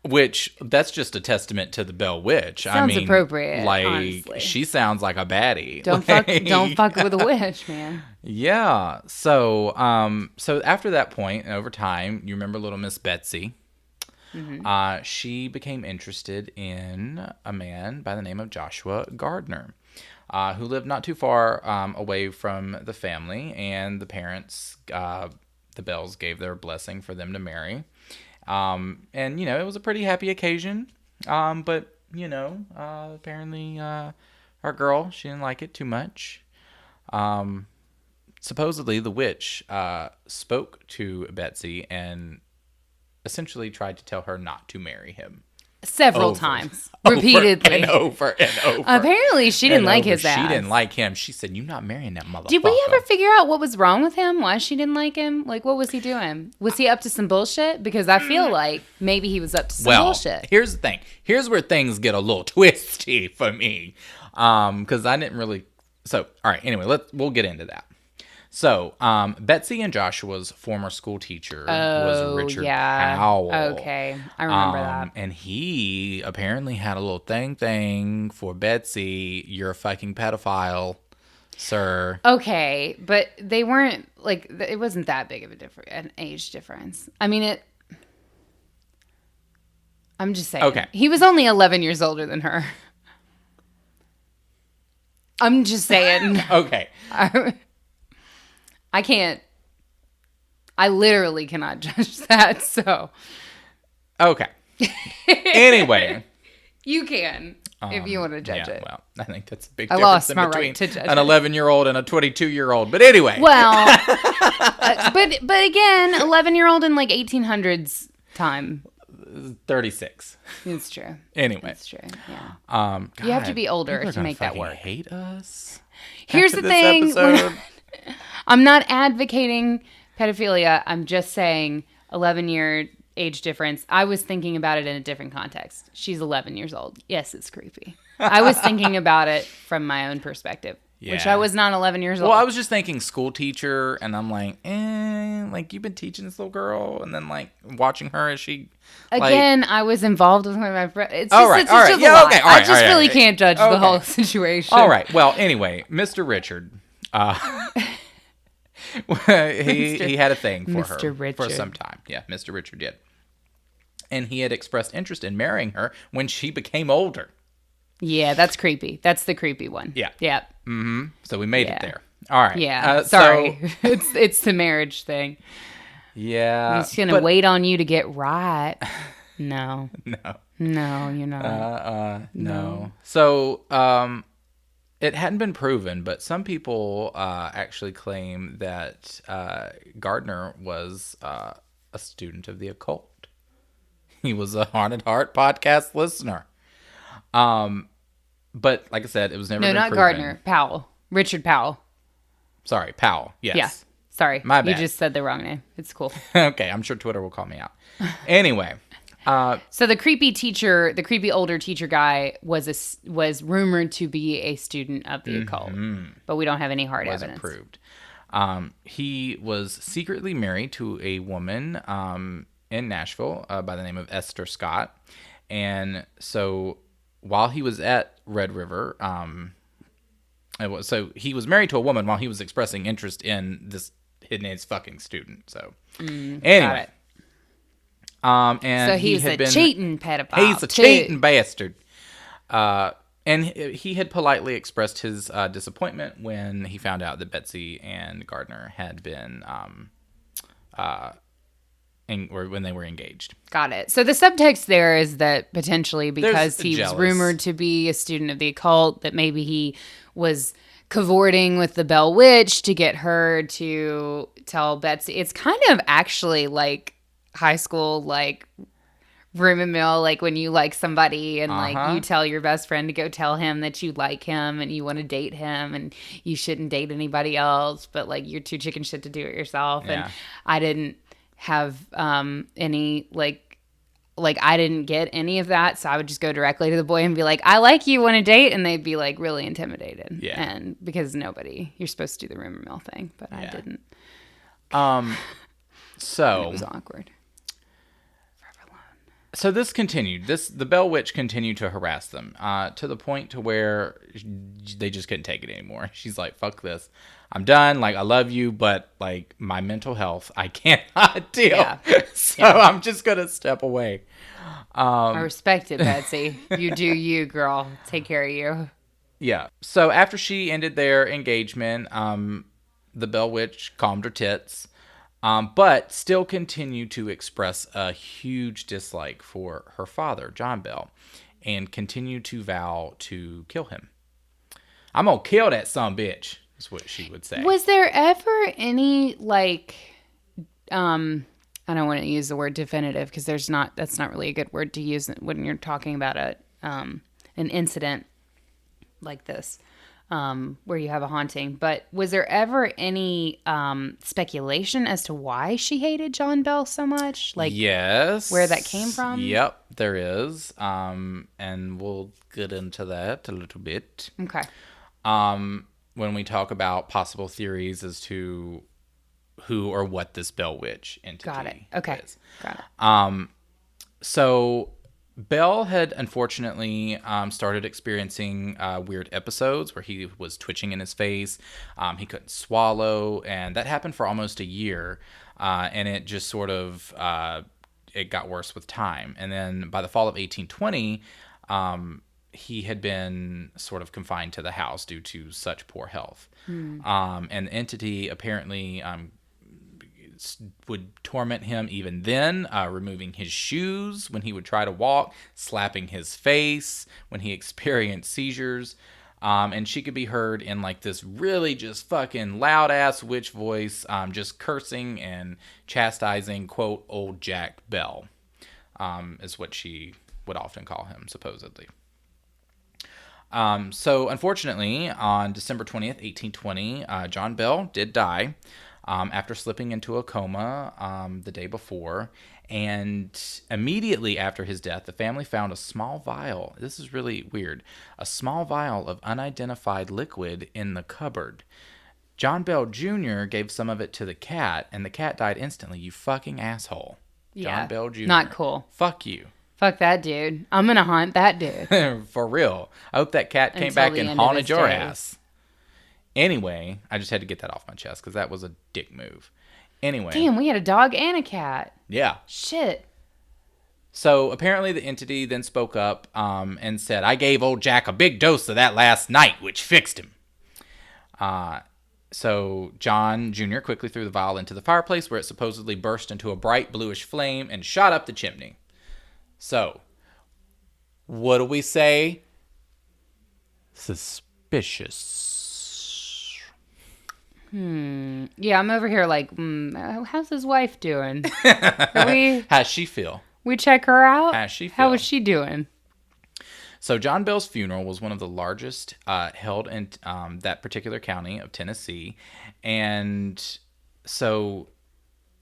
Which, that's just a testament to the Bell Witch. Sounds appropriate, like, honestly. She sounds like a baddie. Don't fuck with a witch, man. Yeah. So after that point, and over time, you remember little Miss Betsy. Mm-hmm. She became interested in a man by the name of Joshua Gardner, who lived not too far away from the family, and the parents, the Bells, gave their blessing for them to marry. And, it was a pretty happy occasion. But, apparently, our girl, she didn't like it too much. Supposedly, the witch spoke to Betsy and essentially tried to tell her not to marry him. Several times. Repeatedly. Over and over. Apparently, she didn't like his ass. She didn't like him. She said, "You're not marrying that motherfucker." Did we ever figure out what was wrong with him? Why she didn't like him? Like, what was he doing? Was he up to some bullshit? Because I feel like maybe he was up to some bullshit. Here's the thing. Here's where things get a little twisty for me. Because I didn't really... So, all right. Anyway, we'll get into that. So, Betsy and Joshua's former school teacher was Richard Powell. Okay, I remember that. And he apparently had a little thing for Betsy. You're a fucking pedophile, sir. Okay, but they weren't, like, it wasn't that big of an age difference. I mean, I'm just saying. Okay. He was only 11 years older than her. I'm just saying. Okay. I literally cannot judge that, so. Okay. Anyway, You can, if you want to judge it. Well, I think that's a big I difference lost in my between right to judge an it. 11-year-old and a 22-year-old. But anyway. Well, but again, 11-year-old in like 1800s time. 36. It's true. Anyway. It's true, yeah. God, you have to be older people are to make that fucking work. hate us. Here's the thing. I'm not advocating pedophilia. I'm just saying 11-year age difference. I was thinking about it in a different context. She's 11 years old. Yes, it's creepy. I was thinking about it from my own perspective, which I was not 11 years old. Well, I was just thinking school teacher, and I'm like, like you've been teaching this little girl, and then like watching her as she. Again, I was involved with my friend. It's just, all right. I just really can't judge the whole situation. All right. Well, anyway, Mr. Richard, he had a thing for her for some time. Yeah, Mr. Richard did. And he had expressed interest in marrying her when she became older. Yeah, that's creepy. That's the creepy one. Yeah. Yeah. Mm-hmm. So we made it there. All right. Yeah. Sorry. It's the marriage thing. Yeah. I'm just going to wait on you to get right. No. No, you're not. No. So, it hadn't been proven, but some people actually claim that Gardner was a student of the occult. He was a Haunted Heart podcast listener. But like I said, it was never been proven. Gardner. Powell. Richard Powell. Sorry, Powell. Yes. Yeah. Sorry. My bad. You just said the wrong name. It's cool. Okay, I'm sure Twitter will call me out. Anyway. So the creepy older teacher guy was rumored to be a student of the occult, but we don't have any hard evidence. Wasn't proved. He was secretly married to a woman in Nashville by the name of Esther Scott, and so while he was at Red River, so he was married to a woman while he was expressing interest in this his fucking student. So anyway. And so he's a cheating pedophile. He's a cheating bastard. And he had politely expressed his disappointment when he found out that Betsy and Gardner had been, or when they were engaged. Got it. So the subtext there is that potentially because he was rumored to be a student of the occult, that maybe he was cavorting with the Bell Witch to get her to tell Betsy. It's kind of actually like high school, like room and mill, like when you like somebody and like you tell your best friend to go tell him that you like him and you want to date him and you shouldn't date anybody else, but like you're too chicken shit to do it yourself. Yeah. And I didn't have any like I didn't get any of that, so I would just go directly to the boy and be like, I like you, want to date? And they'd be like really intimidated. Yeah. And because you're supposed to do the rumor mill thing, but I didn't. So it was awkward. So this continued. The Bell Witch continued to harass them to the point to where they just couldn't take it anymore. She's like, "Fuck this, I'm done. Like, I love you, but like my mental health, I cannot deal. Yeah. So I'm just gonna step away." I respect it, Betsy. You do you, girl. Take care of you. Yeah. So after she ended their engagement, the Bell Witch calmed her tits. But still continued to express a huge dislike for her father, John Bell, and continued to vow to kill him. I'm gonna kill that son bitch, is what she would say. Was there ever any, like, I don't want to use the word definitive because that's not really a good word to use when you're talking about an incident like this. Where you have a haunting, but was there ever any speculation as to why she hated John Bell so much? Like, yes, where that came from? Yep, there is, and we'll get into that a little bit. Okay. When we talk about possible theories as to who or what this Bell Witch entity Got it. Okay. is. Got it. So Bell had unfortunately started experiencing weird episodes where he was twitching in his face. He couldn't swallow, and that happened for almost a year. And it just sort of it got worse with time. And then by the fall of 1820, he had been sort of confined to the house due to such poor health. And the entity apparently would torment him even then, removing his shoes when he would try to walk, slapping his face when he experienced seizures. And she could be heard in like this really just fucking loud ass witch voice, just cursing and chastising, quote, old Jack Bell, is what she would often call him, supposedly. So unfortunately, on December 20th, 1820, John Bell did die after slipping into a coma the day before. And immediately after his death, the family found a small vial. This is really weird. A small vial of unidentified liquid in the cupboard. John Bell Jr. gave some of it to the cat, and the cat died instantly. You fucking asshole. Yeah, John Bell Jr. Not cool. Fuck you. Fuck that dude. I'm going to haunt that dude. For real. I hope that cat came back and haunted your ass. Anyway, I just had to get that off my chest because that was a dick move. Anyway. Damn, we had a dog and a cat. Yeah. Shit. So apparently the entity then spoke up and said, I gave old Jack a big dose of that last night, which fixed him. So John Jr. quickly threw the vial into the fireplace where it supposedly burst into a bright bluish flame and shot up the chimney. So, what do we say? Suspicious. Yeah, I'm over here like, how's his wife doing? How's she feel? We check her out? How's she feel? How is she doing? So John Bell's funeral was one of the largest held in that particular county of Tennessee. And so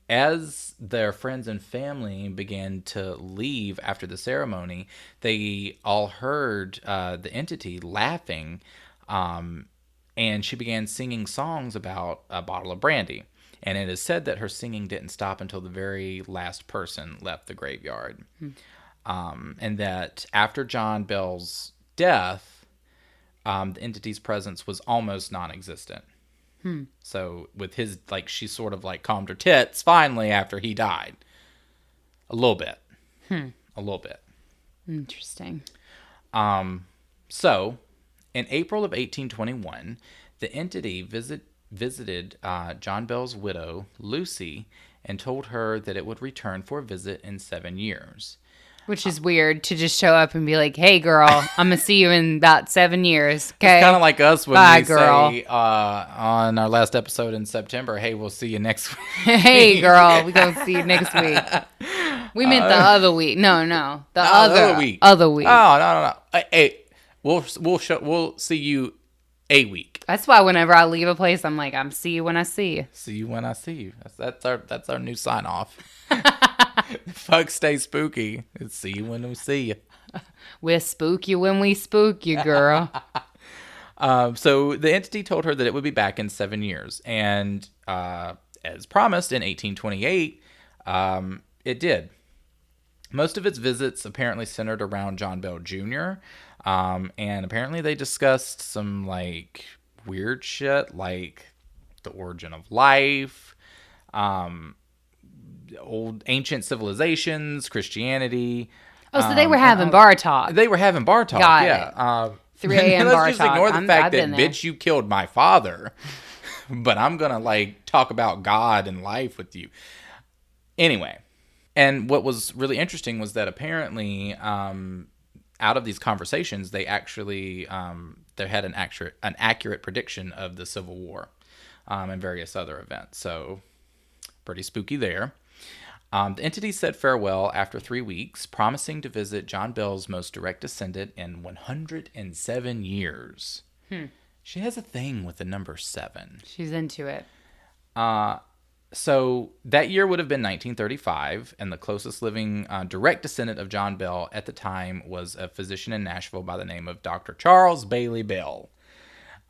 as their friends and family began to leave after the ceremony, they all heard the entity laughing, and she began singing songs about a bottle of brandy. And it is said that her singing didn't stop until the very last person left the graveyard. And that after John Bell's death, the entity's presence was almost non-existent. So with his, like, she sort of like calmed her tits finally after he died. A little bit. A little bit. Interesting. So in April of 1821, the entity visited John Bell's widow, Lucy, and told her that it would return for a visit in 7 years. Which is weird to just show up and be like, hey, girl, I'm going to see you in about 7 years. Okay. It's kind of like us when Bye, we girl. say on our last episode in September, hey, we'll see you next week. Hey, girl, we're going to see you next week. We meant the other week. No. The other week. Other week. Oh, no. Hey, we'll see you a week. That's why whenever I leave a place, I'm like, I'm see you when I see you. See you when I see you. That's our new sign off. Fuck, stay spooky. See you when we see you. We'll spook you when we spook you, girl. So the entity told her that it would be back in 7 years. And as promised in 1828, it did. Most of its visits apparently centered around John Bell Jr. And apparently they discussed some like weird shit like the origin of life, old ancient civilizations, Christianity. Oh, so they were having bar talk. They were having bar talk. Got yeah. 3 a.m. bar Let's just talk. ignore the fact that, there. bitch, you killed my father. But I'm going to, like, talk about God and life with you. Anyway. And what was really interesting was that apparently, out of these conversations, they actually, they had an accurate prediction of the Civil War and various other events. So, pretty spooky there. The entity said farewell after 3 weeks, promising to visit John Bell's most direct descendant in 107 years. She has a thing with the number 7. She's into it. So that year would have been 1935, and the closest living direct descendant of John Bell at the time was a physician in Nashville by the name of Dr. Charles Bailey Bell.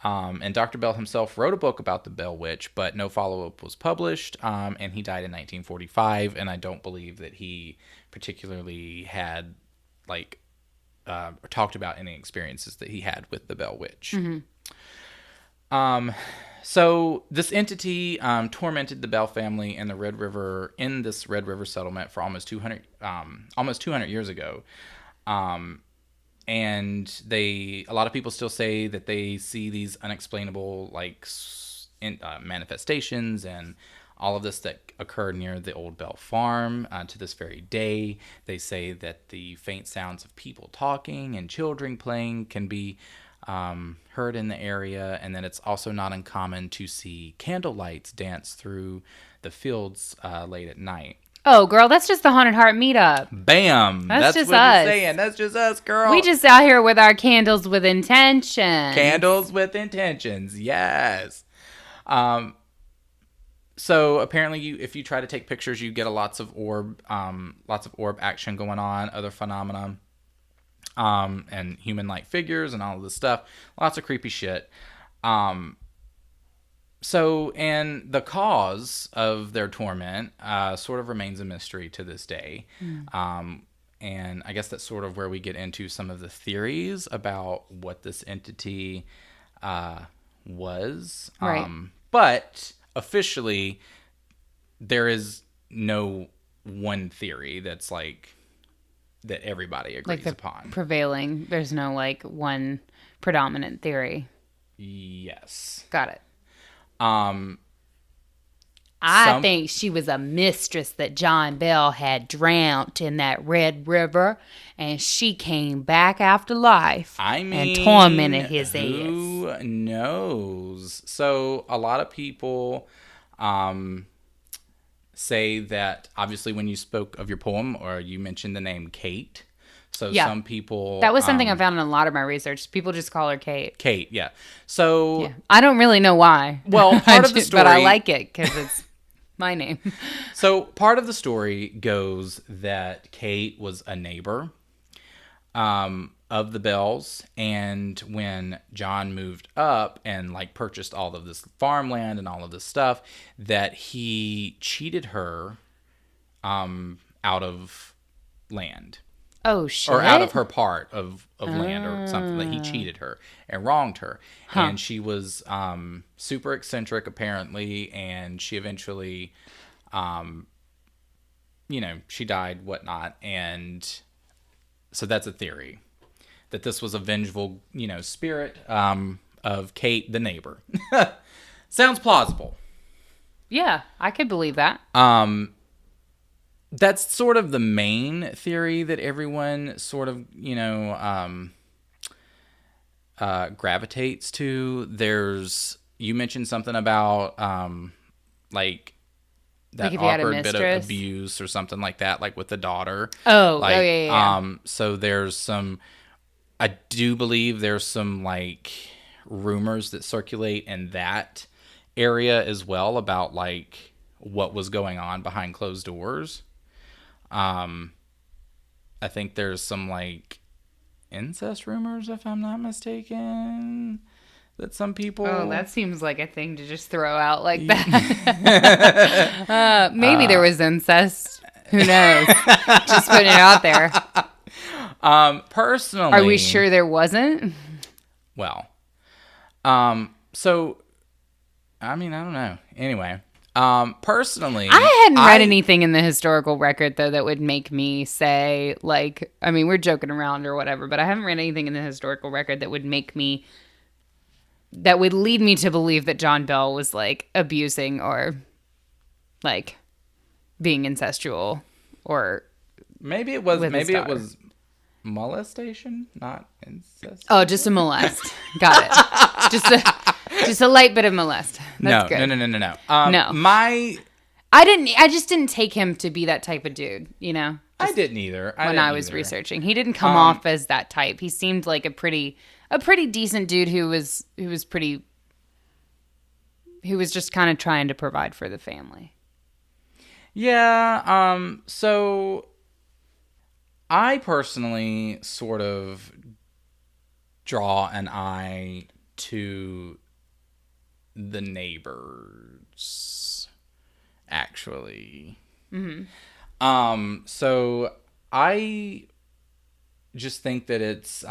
And Dr. Bell himself wrote a book about the Bell Witch, but no follow-up was published, and he died in 1945, and I don't believe that he particularly had, like, talked about any experiences that he had with the Bell Witch. So this entity tormented the Bell family in this Red River settlement for almost 200 years ago. And a lot of people still say that they see these unexplainable, like, manifestations and all of this that occurred near the Old Bell Farm to this very day. They say that the faint sounds of people talking and children playing can be heard in the area, and that it's also not uncommon to see candle lights dance through the fields late at night. Oh, girl, that's just the Haunted Heart meetup. Bam! That's just what us. you're saying. That's just us, girl. We just out here with our candles with intention. Candles with intentions, yes. So apparently, if you try to take pictures, you get lots of orb action going on, other phenomena, and human-like figures and all of this stuff. Lots of creepy shit. So, and the cause of their torment sort of remains a mystery to this day. And I guess that's sort of where we get into some of the theories about what this entity was. Right. But officially, there is no one theory that's like that everybody agrees upon. Prevailing. There's no like one predominant theory. Yes. Got it. I think she was a mistress that John Bell had drowned in that Red River, and she came back after life and tormented his ass. Who knows? So a lot of people say that obviously when you spoke of your poem or you mentioned the name Kate. So some people... That was something I found in a lot of my research. People just call her Kate. Kate, yeah. So... Yeah. I don't really know why. Well, part of the story... But I like it because it's my name. So part of the story goes that Kate was a neighbor of the Bells. And when John moved up and like purchased all of this farmland and all of this stuff, that he cheated her out of land. Oh, shit. Or out of her part of land or something, that he cheated her and wronged her. Huh. And she was super eccentric, apparently, and she eventually, she died, whatnot. And so that's a theory, that this was a vengeful, spirit of Kate, the neighbor. Sounds plausible. Yeah, I could believe that. That's sort of the main theory that everyone sort of, gravitates to. You mentioned something about, that awkward bit of abuse or something like that, like with the daughter. Oh, yeah. So I do believe there's some, rumors that circulate in that area as well about, what was going on behind closed doors. I think there's some incest rumors, if I'm not mistaken, that some people... Oh, that seems like a thing to just throw out like that. Maybe there was incest. Who knows? Just putting it out there. Personally... Are we sure there wasn't? Well, so, I mean, I don't know. Anyway... personally, I hadn't read anything in the historical record, though, that would make me say, we're joking around or whatever, but I haven't read anything in the historical record that would lead me to believe that John Bell was, abusing or, being incestual or... Maybe it was molestation, not incest. Oh, just a molest. Got it. Just a light bit of molest. That's good. No. No. I just didn't take him to be that type of dude, I didn't either. When I was researching. He didn't come off as that type. He seemed like a pretty decent dude who was just kind of trying to provide for the family. Yeah, so I personally sort of draw an eye to the neighbors, actually. Mm-hmm. So I just think that it's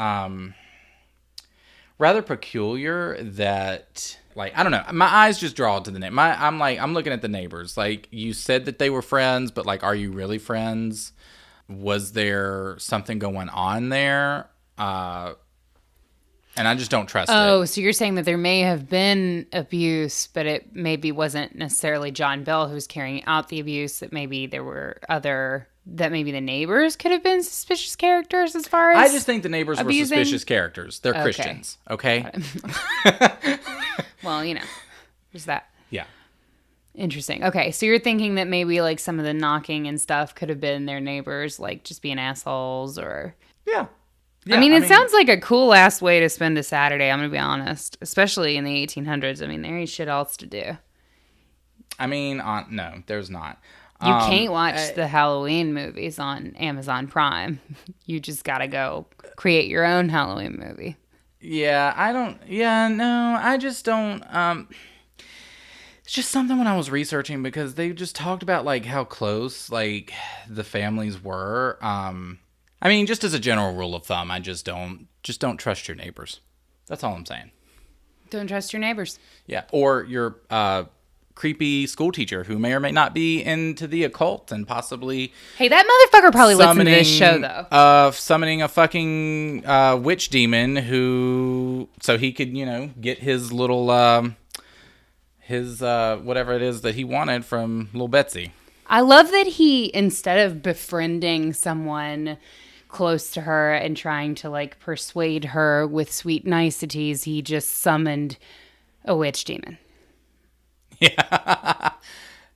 rather peculiar that, I don't know, my eyes just draw to the name. I'm looking at the neighbors. You said that they were friends, but are you really friends? Was there something going on there? And I just don't trust it. Oh, so you're saying that there may have been abuse, but it maybe wasn't necessarily John Bell who was carrying out the abuse, that maybe there were that maybe the neighbors could have been suspicious characters as far as I just think the neighbors abusing? were suspicious characters. They're Christians, okay? Well, there's that. Yeah. Interesting. Okay, so you're thinking that maybe like some of the knocking and stuff could have been their neighbors, like just being assholes or... Yeah. I mean, it sounds like a cool-ass way to spend a Saturday, I'm going to be honest. Especially in the 1800s. I mean, there ain't shit else to do. I mean, no, there's not. You can't watch the Halloween movies on Amazon Prime. You just got to go create your own Halloween movie. Yeah, I just don't... It's just something when I was researching, because they just talked about, like, how close, like, the families were. I mean, just as a general rule of thumb, I just don't trust your neighbors. That's all I'm saying. Don't trust your neighbors. Yeah, or your creepy school teacher who may or may not be into the occult and possibly... Hey, that motherfucker probably listened to this show, though. Summoning a fucking witch demon so he could, get his little, whatever it is that he wanted from little Betsy. I love that he, instead of befriending someone close to her and trying to like persuade her with sweet niceties, he just summoned a witch demon. Yeah.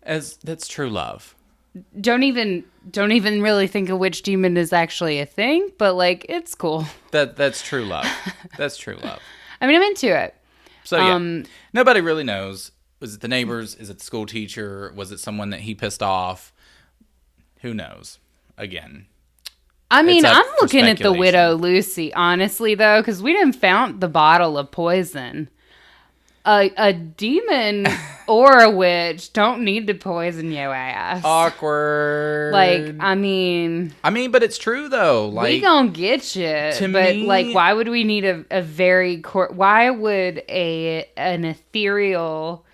That's true love. Don't even really think a witch demon is actually a thing, but like it's cool. That's true love. That's true love. I mean, I'm into it. So yeah. Nobody really knows. Was it the neighbors? Is it the school teacher? Was it someone that he pissed off? Who knows? Again. I mean, I'm looking at the Widow Lucy, honestly, though, because we didn't found the bottle of poison. A demon or a witch don't need to poison your ass. Awkward. Like, I mean, but it's true though. Like, we gonna get you. But like, why would we need a very why would an ethereal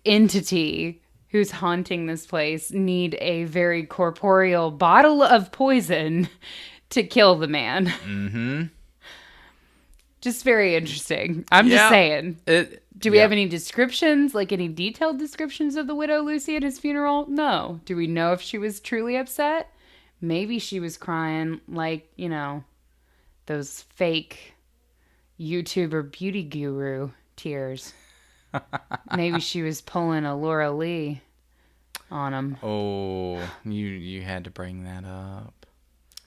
entity who's haunting this place need a very corporeal bottle of poison to kill the man? Mm-hmm. Just very interesting. I'm just saying. Do we have any descriptions, like any detailed descriptions of the Widow Lucy at his funeral? No. Do we know if she was truly upset? Maybe she was crying like, those fake YouTuber beauty guru tears. Maybe she was pulling a Laura Lee on him. Oh, you had to bring that up.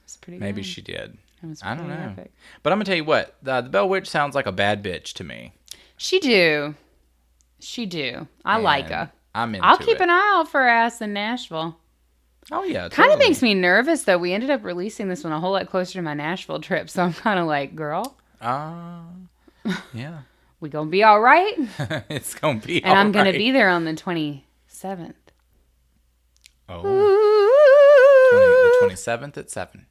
It's pretty Maybe good. She did. I don't know. Epic. But I'm going to tell you what, the Bell Witch sounds like a bad bitch to me. She do. I like her. I'm into I'll keep an eye out for her ass in Nashville. Oh, yeah. Kind of makes me nervous, though. We ended up releasing this one a whole lot closer to my Nashville trip. So I'm kind of like, girl. Yeah. We going to be all right? It's going to be all right. And I'm going to be there on the 27th. Oh. The 27th at 7.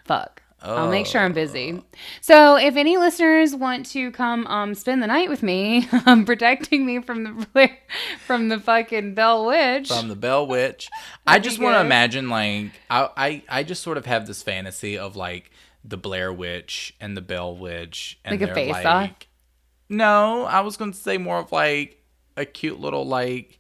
Fuck. I'll make sure I'm busy. So if any listeners want to come spend the night with me, protecting me from the fucking Bell Witch. From the Bell Witch. I just want to imagine, like, I just sort of have this fantasy of, like, the Blair Witch and the Bell Witch. And like a face-off? No, I was going to say more of, like, a cute little, like,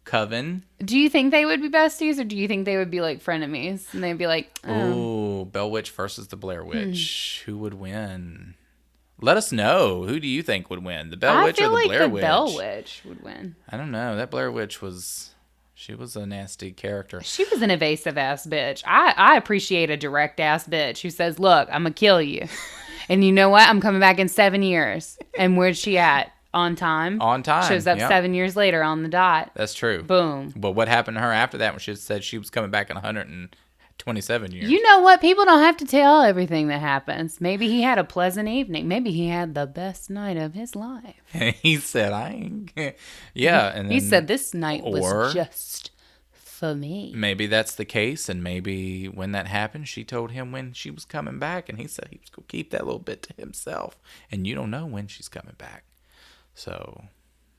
coven. Do you think they would be besties, or do you think they would be like frenemies? And they'd be like, "Oh, Bell Witch versus the Blair Witch. Who would win? Let us know. Who do you think would win, the Bell Witch or the Blair Witch?" I feel like the Bell Witch would win. I don't know. That Blair Witch was a nasty character. She was an evasive ass bitch. I appreciate a direct ass bitch who says, "Look, I'm gonna kill you," and you know what? I'm coming back in 7 years. And where's she at? On time. Shows up 7 years later on the dot. That's true. Boom. But what happened to her after that when she said she was coming back in 127 years? You know what? People don't have to tell everything that happens. Maybe he had a pleasant evening. Maybe he had the best night of his life. He said, I ain't... Yeah. And he said this night was just for me. Maybe that's the case. And maybe when that happened, she told him when she was coming back. And he said he was going to keep that little bit to himself. And you don't know when she's coming back. So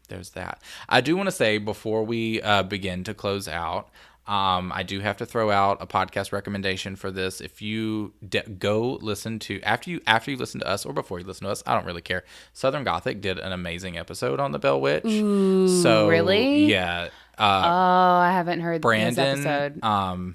there's that. I do want to say before we begin to close out, I do have to throw out a podcast recommendation for this. If you go listen to after you listen to us or before you listen to us, I don't really care. Southern Gothic did an amazing episode on the Bell Witch. Ooh, so really? Yeah. I haven't heard this episode.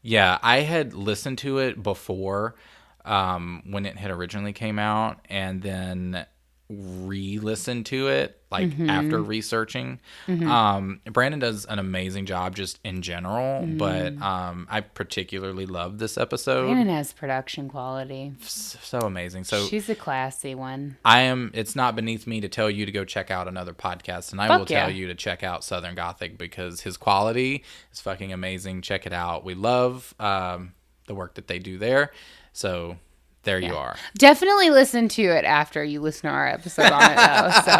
Yeah, I had listened to it before when it had originally came out, and then re-listened to it after researching. Brandon does an amazing job just in general, but I particularly love this episode. Brandon has production quality. So amazing. So she's a classy one. It's not beneath me to tell you to go check out another podcast, and I will tell you to check out Southern Gothic because his quality is fucking amazing. Check it out. We love the work that they do there. So there you are. Definitely listen to it after you listen to our episode on it, though. So,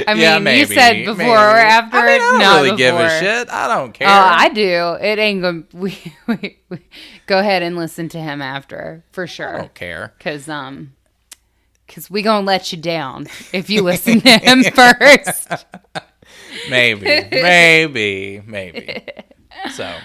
I mean, maybe, you said before or after. I don't really give a shit. I don't care. Oh, I do. It ain't gonna. We go ahead and listen to him after for sure. I don't care because we gonna let you down if you listen to him first. maybe. So.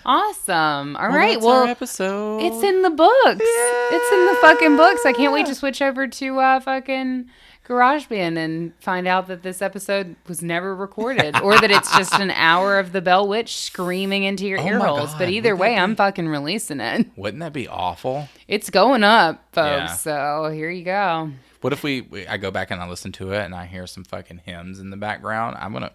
Awesome. All right. Well, our episode. It's in the books. Yeah. It's in the fucking books. I can't wait to switch over to fucking GarageBand and find out that this episode was never recorded or that it's just an hour of the Bell Witch screaming into your ear holes. But either way, I'm fucking releasing it. Wouldn't that be awful? It's going up, folks. Yeah. So here you go. What if I go back and I listen to it and I hear some fucking hymns in the background? I'm going to.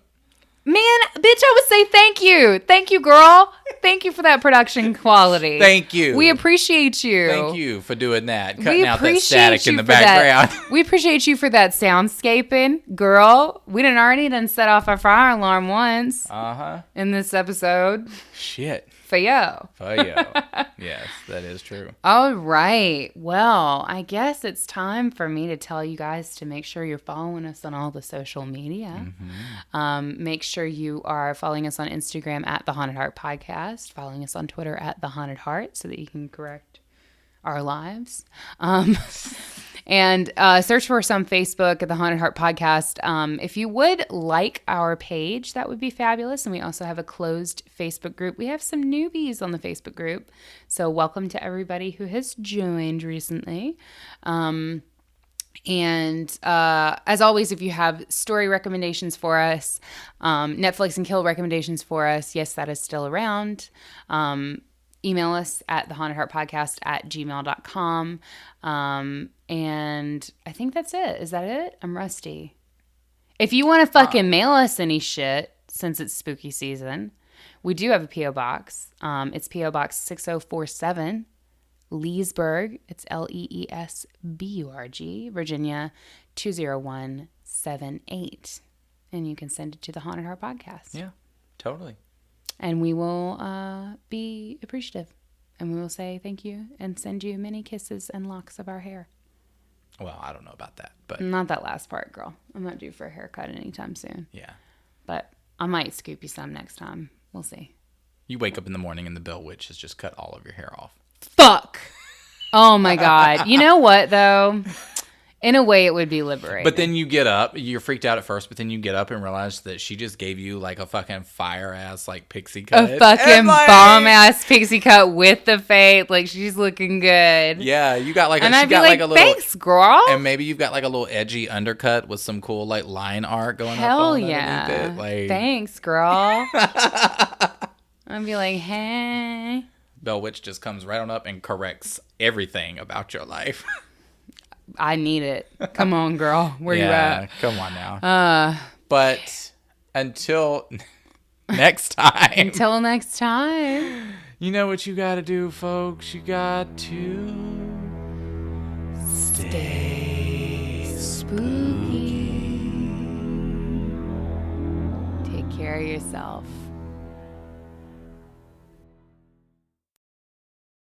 Man, bitch, I would say thank you. Thank you, girl. Thank you for that production quality. Thank you. We appreciate you. Thank you for doing that. Cutting out that static in the background. We appreciate you for that soundscaping, girl. We already set off our fire alarm once. In this episode. Shit. For yo. Yes, that is true. All right. Well, I guess it's time for me to tell you guys to make sure you're following us on all the social media. Make sure you are following us on Instagram at The Haunted Heart Podcast, following us on Twitter at The Haunted Heart so that you can correct our lives. And search for us on Facebook at The Haunted Heart Podcast. If you would like our page, that would be fabulous. And we also have a closed Facebook group. We have some newbies on the Facebook group. So welcome to everybody who has joined recently. And as always, if you have story recommendations for us, Netflix and Kill recommendations for us, yes, that is still around. Email us at thehauntedheartpodcast@gmail.com. And I think that's it. Is that it? I'm rusty. If you want to fucking mail us any shit, since it's spooky season, we do have a P.O. Box. It's P.O. Box 6047, Leesburg. It's Leesburg, Virginia 20178. And you can send it to the Haunted Heart Podcast. Yeah, totally. And we will be appreciative. And we will say thank you and send you many kisses and locks of our hair. Well, I don't know about that, but not that last part, girl. I'm not due for a haircut anytime soon. Yeah. But I might scoop you some next time. We'll see. You wake up in the morning and the Bell Witch has just cut all of your hair off. Fuck. Oh my God. You know what though? In a way, it would be liberating. But then you get up, you're freaked out at first, but then you get up and realize that she just gave you like a fucking fire-ass like pixie cut. A fucking bomb-ass pixie cut with the fade. Like, she's looking good. Yeah, you got like a, and I'd be like, a little, thanks, girl. And maybe you've got like a little edgy undercut with some cool like line art going Hell up on yeah. underneath it. Like, thanks, girl. I'd be like, hey. Bell Witch just comes right on up and corrects everything about your life. I need it. Come on, girl. Where you at? Come on now. But until next time. Until next time. You know what you got to do, folks? You got to stay spooky. Take care of yourself.